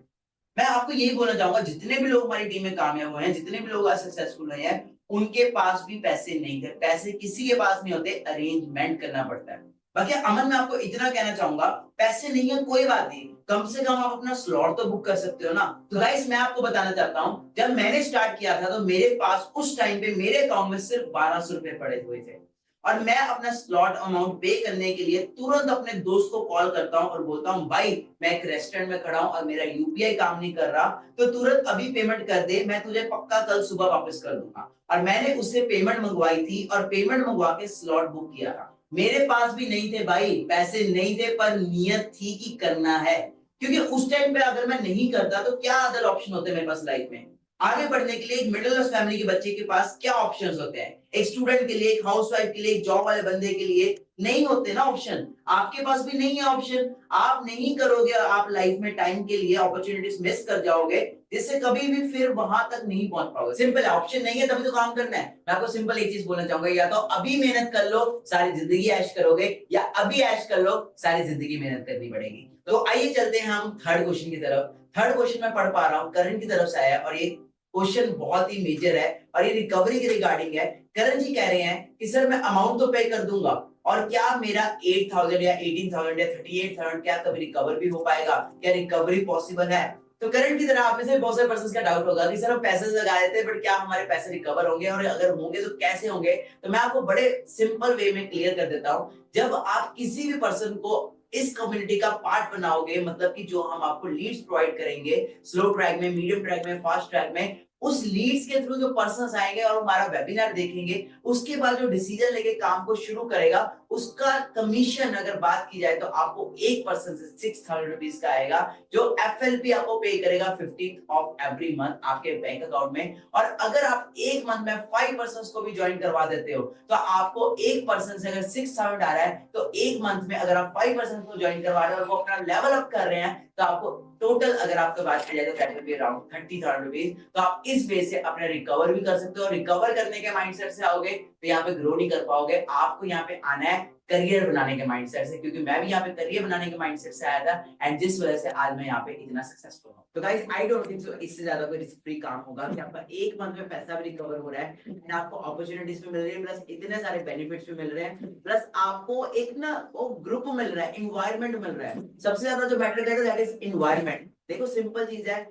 मैं आपको यही बोलना चाहूंगा, जितने भी लोग हमारी टीम में कामयाब हुए हैं, जितने भी लोग आज सक्सेसफुल हुए हैं, उनके पास भी पैसे नहीं थे। पैसे किसी के पास नहीं होते, अरेंजमेंट करना पड़ता है। बाकी अमन, मैं आपको इतना कहना चाहूंगा, पैसे नहीं है कोई बात नहीं, कम से कम आप अपना स्लॉट तो बुक कर सकते हो ना। तो गाइस, मैं आपको बताना चाहता हूँ, जब मैंने स्टार्ट किया था तो मेरे पास उस टाइम पे मेरे अकाउंट में सिर्फ 1200 रुपए पड़े हुए थे, और मैं अपना स्लॉट अमाउंट पे करने के लिए तुरंत अपने दोस्त को कॉल करता हूं और बोलता हूं, भाई मैं एक रेस्टोरेंट में खड़ा हूं और मेरा यूपीआई काम नहीं कर रहा, तो तुरंत अभी पेमेंट कर दे, मैं तुझे पक्का कल सुबह वापस कर दूंगा। और मैंने उससे पेमेंट मंगवाई थी और पेमेंट मंगवा के स्लॉट बुक किया था। मेरे पास भी नहीं थे भाई, पैसे नहीं थे, पर नियत थी कि करना है। क्योंकि उस टाइम पे अगर मैं नहीं करता तो क्या अदर ऑप्शन होते मेरे पास लाइफ में आगे बढ़ने के लिए। एक मिडिल क्लास फैमिली के बच्चे के पास क्या ऑप्शंस होते हैं, एक स्टूडेंट के लिए, एक हाउसवाइफ के लिए, एक जॉब वाले बंदे के लिए नहीं होते ना ऑप्शन। आपके पास भी नहीं है ऑप्शन, आप नहीं करोगे, आप लाइफ में टाइम के लिए अपॉर्चुनिटीज मिस कर जाओगे, जिससे कभी भी फिर वहां तक नहीं पहुंच पाओगे। सिंपल है, ऑप्शन नहीं है तभी तो काम करना है। मैं आपको सिंपल एक चीज बोलना चाहूंगा, या तो अभी मेहनत कर लो, सारी जिंदगी ऐश करोगे, या अभी ऐश कर लो, सारी जिंदगी मेहनत करनी पड़ेगी। तो आइए चलते हैं हम थर्ड क्वेश्चन की तरफ। थर्ड क्वेश्चन मैं पढ़ पा रहा हूँ, करण की तरफ से आया, और ये क्वेश्चन बहुत ही मेजर है और ये रिकवरी के रिगार्डिंग है। करण जी कह रहे हैं कि सर मैं अमाउंट तो पे कर दूंगा, और क्या मेरा 8000 या 18000 या 38000 क्या कभी रिकवर भी हो पाएगा, क्या रिकवरी पॉसिबल है? तो करंट की तरह आप में से बहुत सारे पर्सन का डाउट होगा कि सर हम पैसे लगा देते हैं, बट क्या हमारे पैसे रिकवर होंगे, और अगर होंगे तो कैसे होंगे? तो मैं आपको बड़े सिंपल वे में क्लियर कर देता हूं। जब आप किसी भी पर्सन को इस कम्युनिटी का पार्ट बनाओगे, मतलब कि जो हम आपको लीड्स प्रोवाइड करेंगे, स्लो ट्रैक में, मीडियम ट्रैक में, फास्ट ट्रैक में, उस लीड्स के थ्रू जो पर्सन्स आएंगे और हमारा वेबिनार देखेंगे, उसके बाद जो डिसीजन लेके काम को शुरू करेगा, उसका कमीशन अगर बात की जाए तो आपको एक पर्सन से 6000 रुपीज का आएगा, जो एफएलपी आपको पे करेगा 15th ऑफ एवरी मंथ आपके बैंक अकाउंट में। और अगर आप एक मंथ में 5 पर्सन को भी ज्वाइन करवा देते हो, तो आपको एक पर्सन से अगर 6000 आ रहा है, तो एक मंथ में अगर आप 5 पर्सन को ज्वाइन करवा रहे हो और वो अपना लेवल अप कर रहे हैं, तो आपको टोटल अगर आपको बात की जाए तो that will be around 30,000 rupees. तो आप इस वे से अपने रिकवर भी कर सकते हो। रिकवर करने के माइंडसेट से आओगे तो यहाँ पे ग्रो नहीं कर पाओगे। आपको यहाँ पे आना है करियर बनाने के माइंडसेट से, क्योंकि मैं भी यहाँ पे करियर बनाने के माइंडसेट से आया था, एंड जिस वजह से आज मैं यहाँ पे इतना सक्सेसफुल हूँ। तो guys, I don't think so इससे ज्यादा कोई रिस्क फ्री काम होगा कि आपका एक मंथ में पैसा भी रिकवर हो रहा है, एंड आपको अपॉर्चुनिटीज भी मिल रही है, प्लस इतने सारे बेनिफिट्स भी मिल रहे हैं, प्लस आपको एक ना वो ग्रुप मिल रहा है, इन्वायरमेंट मिल रहा है। सबसे ज्यादा जो मैटर करता है दैट इज इन्वायरमेंट। देखो सिंपल चीज है,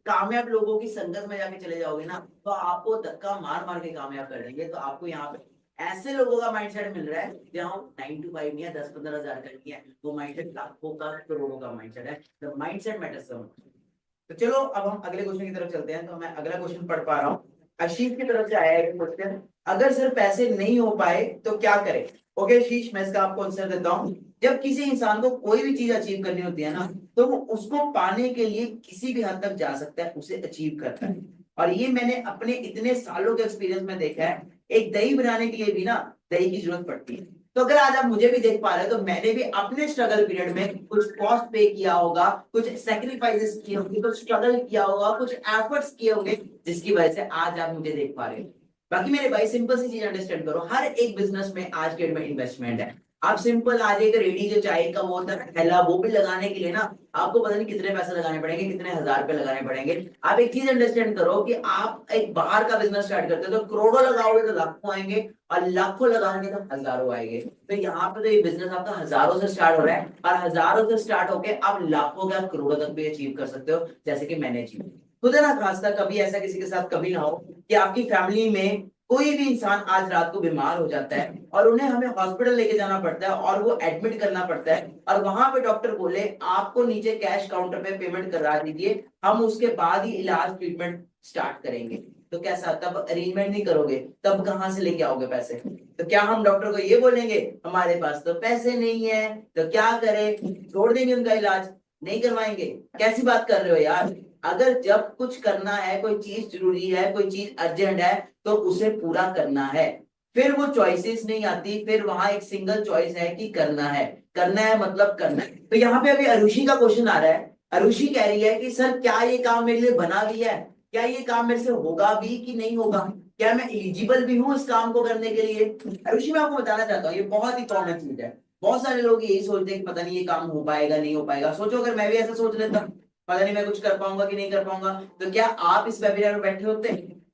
कामयाब लोगों की संगत में जाके चले जाओगे ना, तो आपको धक्का मार मार के कामयाब कर देंगे। तो आपको यहाँ पे ऐसे लोगों का माइंडसेट मिल रहा है जहाँ 9 to 5 नहीं है, 10-15 हजार का नहीं है, वो माइंडसेट लाखों का, करोड़ों का माइंडसेट है। The mindset matters so much. तो चलो अब हम अगले क्वेश्चन की तरफ चलते हैं। तो मैं अगला क्वेश्चन पढ़ पा रहा हूँ, आशीष की तरफ से आया है क्वेश्चन, अगर सर पैसे नहीं हो पाए तो क्या करें? ओके आशीष, मैं इसका आपको आंसर देता हूँ। जब किसी इंसान को कोई भी चीज अचीव करनी होती है ना, तो वो उसको पाने के लिए किसी भी हद तक जा सकता है, उसे अचीव करता है। और ये मैंने अपने इतने सालों के एक्सपीरियंस में देखा है। एक दही बनाने के लिए भी ना दही की जरूरत पड़ती है। तो अगर आज आप मुझे भी देख पा रहे हो, तो मैंने भी अपने स्ट्रगल पीरियड में कुछ कॉस्ट पे किया होगा, कुछ सेक्रीफाइसेस किए होंगे, कुछ स्ट्रगल किया होगा, कुछ एफर्ट्स किए होंगे, जिसकी वजह से आज आप मुझे देख पा रहे हो। बाकी मेरे भाई, सिंपल सी चीज अंडरस्टैंड करो, हर एक बिजनेस में आज के डेट में इन्वेस्टमेंट है। आप सिंपल आज एक रेडी जो चाय का वो होता है थैला, वो भी लगाने के लिए ना आपको पता नहीं कितने पैसे लगाने पड़ेंगे, कितने हजार रुपए लगाने पड़ेंगे। आप एक चीज अंडरस्टैंड करो कि आप एक बाहर का बिजनेस स्टार्ट करते हो तो करोड़ों लगाओगे तो लाखों आएंगे, और लाखों लगाओगे तो हजारों आएंगे। तो यहाँ पे तो ये बिजनेस आपका हजारों से स्टार्ट हो रहा है, और हजारों से स्टार्ट होके आप लाखों का करोड़ों तक भी अचीव कर सकते हो, जैसे कि मैंने अचीव। खुद है ना, खासकर कभी ऐसा किसी के साथ कभी ना हो कि आपकी फैमिली में कोई भी इंसान आज रात को बीमार हो जाता है और उन्हें हमें हॉस्पिटल लेके जाना पड़ता है, और वो एडमिट करना पड़ता है, और वहां पे डॉक्टर बोले आपको नीचे कैश काउंटर पे पेमेंट करा दीजिए, हम उसके बाद ही इलाज ट्रीटमेंट स्टार्ट करेंगे। तो कैसा, तब अरेंजमेंट नहीं करोगे, तब कहां से लेके आओगे पैसे? तो क्या हम डॉक्टर को ये बोलेंगे हमारे पास तो पैसे नहीं है, तो क्या करें, छोड़ देंगे उनका इलाज, नहीं करवाएंगे? कैसी बात कर रहे हो यार? अगर जब कुछ करना है, कोई चीज जरूरी है, कोई चीज अर्जेंट है, तो उसे पूरा करना है। फिर वो चॉइसेस नहीं आती, फिर वहां एक सिंगल चॉइस है कि करना है। करना है मतलब करना है। तो यहाँ पे अभी अरुषि का क्वेश्चन आ रहा है। अरुषि कह रही है कि सर क्या ये काम मेरे लिए बना भी है, क्या ये काम मेरे से होगा भी कि नहीं होगा, क्या मैं एलिजिबल भी हूँ इस काम को करने के लिए? अरुषि, मैं आपको बताना चाहता हूँ, ये बहुत ही कॉमन चीज है। बहुत सारे लोग यही सोचते हैं कि पता नहीं ये काम हो पाएगा नहीं हो पाएगा। सोचो अगर मैं भी ऐसा सोच लेता, पता नहीं मैं कुछ कर पाऊंगा कि नहीं कर पाऊंगा। तो क्या आप इस वेबिनार में बैठे होते?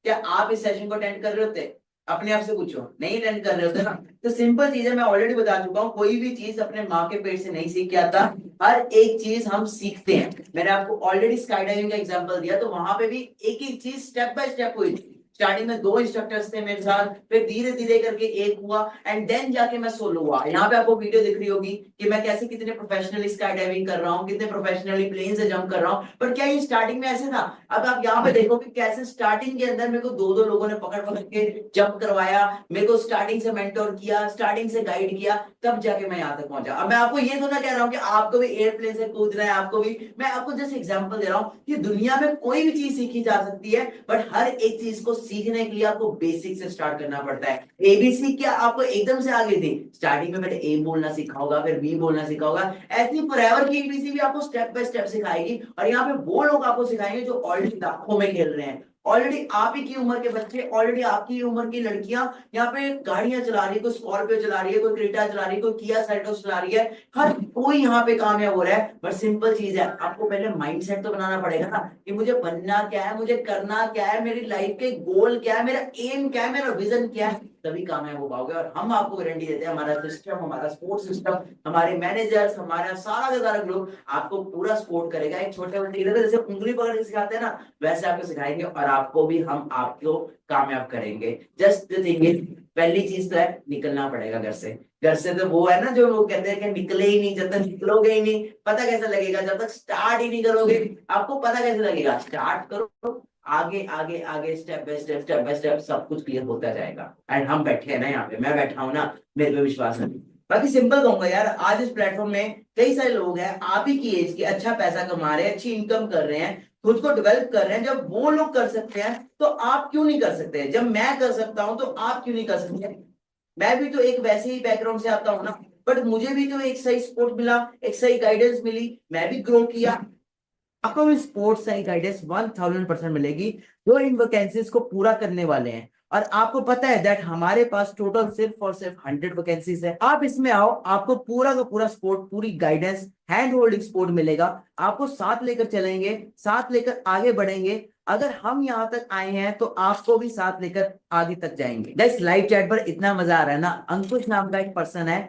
क्या आप इस सेशन को अटेंड कर रहे होते? अपने आप से पूछो, नहीं अटेंड कर रहे होते ना। तो सिंपल चीज है, मैं ऑलरेडी बता चुका हूँ, कोई भी चीज अपने माँ के पेट से नहीं सीख के आता, हर एक चीज हम सीखते हैं। मैंने आपको ऑलरेडी स्काई डाइविंग का एग्जांपल दिया, तो वहां पे भी एक एक चीज स्टेप बाय स्टेप हुई थी। स्टार्टिंग में 2 इंस्ट्रक्टर्स थे मेरे साथ, फिर धीरे धीरे करके एक हुआ, एंड देन जाके मैं सोलो हुआ। यहाँ पे आपको वीडियो दिख रही होगी कि मैं कैसे कितने प्रोफेशनली स्काई डाइविंग कर रहा हूँ, कितने प्रोफेशनली प्लेन से जंप कर रहा हूँ। पर क्या ये स्टार्टिंग में ऐसे था? अब आप यहाँ पे देखो कि कैसे स्टार्टिंग के अंदर मेरे को 2-2 लोगों ने पकड़ पकड़ के जंप करवाया, मेरे को स्टार्टिंग से मेंटोर किया, स्टार्टिंग से गाइड किया, तब जाके मैं यहाँ तक पहुंचा। अब मैं आपको ये तो ना कह रहा हूँ कि आपको भी एयरप्लेन से कूदना है, आपको भी, मैं आपको जस्ट एग्जांपल दे रहा हूँ कि दुनिया में कोई भी चीज सीखी जा सकती है, बट हर एक चीज को सीखने के लिए आपको बेसिक से स्टार्ट करना पड़ता है। एबीसी क्या आपको एकदम से आगे थी? स्टार्टिंग में मैंने ए बोलना सीखा होगा, फिर बी बोलना सीखा होगा, ऐसी फॉरएवर की एबीसी भी आपको स्टेप बाय स्टेप सिखाएगी। और यहाँ पे वो लोग आपको सिखाएंगे जो ऑलरेडी लाखों में खेल रहे हैं, ऑलरेडी आप ही की उम्र के बच्चे, ऑलरेडी आपकी उम्र की लड़कियां यहाँ पे गाड़ियां चला रही है, कोई स्कॉर्पियो चला रही है, कोई क्रेटा चला रही है, कोई किया सेल्टोस चला रही है, हर कोई यहाँ पे कामयाब हो रहा है। बट सिंपल चीज है, आपको पहले माइंडसेट तो बनाना पड़ेगा ना कि मुझे बनना क्या है, मुझे करना क्या है, मेरी लाइफ के गोल क्या है, मेरा एम क्या है, मेरा विजन क्या है, तभी कामयाब हो पाओगे। और हम आपको गारंटी देते हैं, हमारा सिस्टम, हमारा सपोर्ट सिस्टम, हमारे मैनेजर्स, हमारा सारा का सारा ग्रुप आपको पूरा सपोर्ट करेगा। एक छोटे बच्चे की तरह जैसे उंगली पकड़ के सिखाते हैं ना, वैसे आपको सिखाएंगे, और आपको भी हम आपको कामयाब करेंगे। जस्ट द थिंग इज, पहली चीज तो है निकलना पड़ेगा घर से। घर से तो वो है ना जो लोग कहते हैं कि निकले ही नहीं, जब तक निकलोगे ही नहीं पता कैसे लगेगा, जब तक स्टार्ट ही नहीं करोगे आपको पता कैसे लगेगा। स्टार्ट करो, आगे आगे आगे, स्टेप बाय स्टेप सब कुछ क्लियर होता जाएगा। एंड हम बैठे हैं ना यहाँ पे, मैं बैठा हूँ ना, मेरे पे विश्वास है। बाकी सिंपल कहूंगा यार, आज इस प्लेटफॉर्म में कई सारे लोग हैं आप ही की एज के, अच्छा पैसा कमा रहे हैं, अच्छी इनकम कर रहे हैं, खुद को डेवलप कर रहे हैं। जब वो लोग कर सकते हैं तो आप क्यों नहीं कर सकते? जब मैं कर सकता हूं तो आप क्यों नहीं कर सकते? मैं भी तो एक वैसे ही बैकग्राउंड से आता हूँ ना, बट मुझे भी तो एक सही सपोर्ट मिला, एक सही गाइडेंस मिली, मैं भी ग्रो किया। आपको भी स्पोर्ट्स सही गाइडेंस 1000% मिलेगी, जो इन वैकेंसीज को पूरा करने वाले हैं। और आपको पता है दैट हमारे पास टोटल सिर्फ और सिर्फ 100 वैकेंसीज है। आप इसमें आओ, आपको पूरा का पूरा सपोर्ट, पूरी गाइडेंस, हैंड होल्डिंग सपोर्ट मिलेगा। आपको साथ लेकर चलेंगे, साथ लेकर आगे बढ़ेंगे। अगर हम यहाँ तक आए हैं तो आपको भी साथ लेकर आगे तक जाएंगे। गाइस लाइव चैट पर इतना मजा आ रहा है ना, अंकुश नाम का एक पर्सन है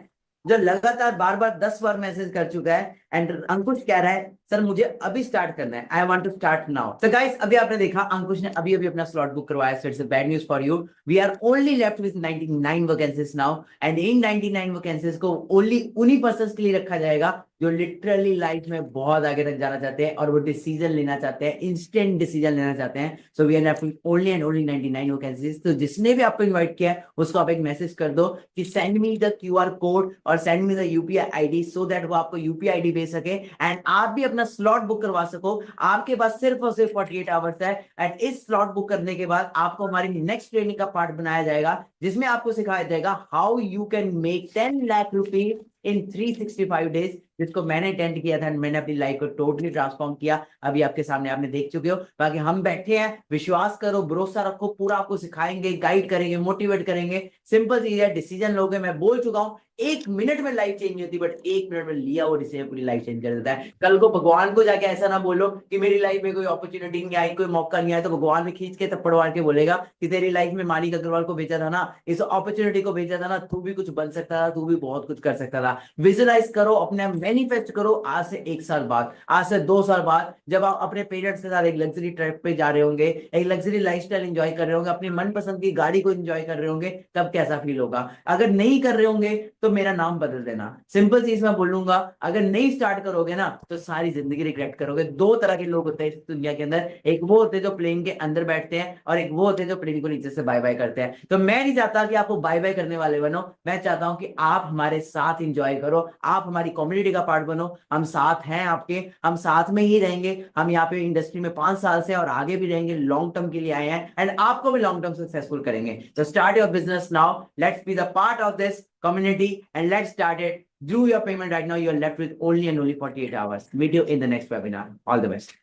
जो लगातार बार बार 10 बार मैसेज कर चुका है, एंड अंकुश कह रहा है सर मुझे अभी स्टार्ट करना है, I want to start now. तो गाइस अभी आपने देखा अंकुश ने अभी अभी अपना स्लॉट बुक करवाया, so it's a bad news for you. We are only left with 99 vacancies now, and in 99 vacancies को ओनली उन्हीं पर्संस के लिए रखा जाएगा जो लिटरली लाइफ में बहुत आगे तक जाना चाहते हैं और वो डिसीजन लेना चाहते हैं, इंस्टेंट डिसीजन लेना चाहते हैं। So we are left with only and only 99 vacancies. तो जिसने भी आपको इनवाइट किया है उसको आप एक मैसेज कर दो कि send me the QR code और send me the UPI ID, so that वो आपको UPI ID भेज सके एंड आप भी अपना स्लॉट बुक करवा सको। आपके पास सिर्फ और सिर्फ 48 आवर्स है, एंड इस स्लॉट बुक करने के बाद आपको हमारी नेक्स्ट ट्रेनिंग का पार्ट बनाया जाएगा, जिसमें आपको सिखाया जाएगा how you can make 10 lakh rupees in 365 days, जिसको मैंने अटेंड किया था, मैंने अपनी लाइफ को टोटली ट्रांसफॉर्म किया। अभी आपके सामने आपने देख चुके हो। बाकी हम बैठे हैं, विश्वास करो, भरोसा रखो, पूरा आपको सिखाएंगे, गाइड करेंगे, मोटिवेट करेंगे। सिंपल चीज है, डिसीजन लोगे। मैं बोल चुका हूं 1 मिनट में लाइफ चेंज होती, बट 1 मिनट में लिया वो डिसीजन पूरी लाइफ चेंज कर देता है। कल को भगवान को जाके ऐसा ना बोलो कि मेरी लाइफ में कोई अपॉर्चुनिटी नहीं आई, कोई मौका नहीं आया, तो भगवान में खींच के थप्पड़ मार के बोलेगा कि तेरी लाइफ में मानिक अग्रवाल को भेजा था ना, इस अपॉर्चुनिटी को भेजा था ना, तू भी कुछ बन सकता था, तू भी बहुत कुछ कर सकता था। विजुअलाइज करो, अपने मैनिफेस्ट करो, आज से 1 साल बाद, आज से 2 साल बाद, जब आप अपने पेरेंट्स के साथ एक लग्जरी ट्रिप पे जा रहे होंगे, एक लग्जरी लाइफस्टाइल एंजॉय कर रहे होंगे, अपनी मनपसंद की गाड़ी को एंजॉय कर रहे होंगे, तब कैसा फील होगा। अगर नहीं कर रहे होंगे तो मेरा नाम बदल देना। सिंपल चीज मैं बोलूंगा, अगर नहीं स्टार्ट करोगे ना तो सारी जिंदगी रिग्रेट करोगे। 2 तरह के लोग होते हैं इस दुनिया के अंदर, एक वो होते हैं जो प्लेन के अंदर बैठते हैं, और एक वो होते हैं जो प्लेन को नीचे से बाय बाय करते हैं। तो मैं नहीं चाहता कि आपको बाय बाय करने वाले बनो, मैं चाहता हूं कि आप हमारे साथ एंजॉय करो, आप हमारी कम्युनिटी का पार्ट बनो। हम साथ हैं आपके, हम साथ में ही रहेंगे। हम यहाँ पे इंडस्ट्री में 5 साल से और आगे भी रहेंगे, लॉन्ग टर्म के लिए आए हैं, एंड आपको भी लॉन्ग टर्म सक्सेसफुल करेंगे। तो start your business now, let's be the part of this community and let's start it. Do your payment right now. You are left with only and only 48 hours. Meet you in the next webinar. All the best.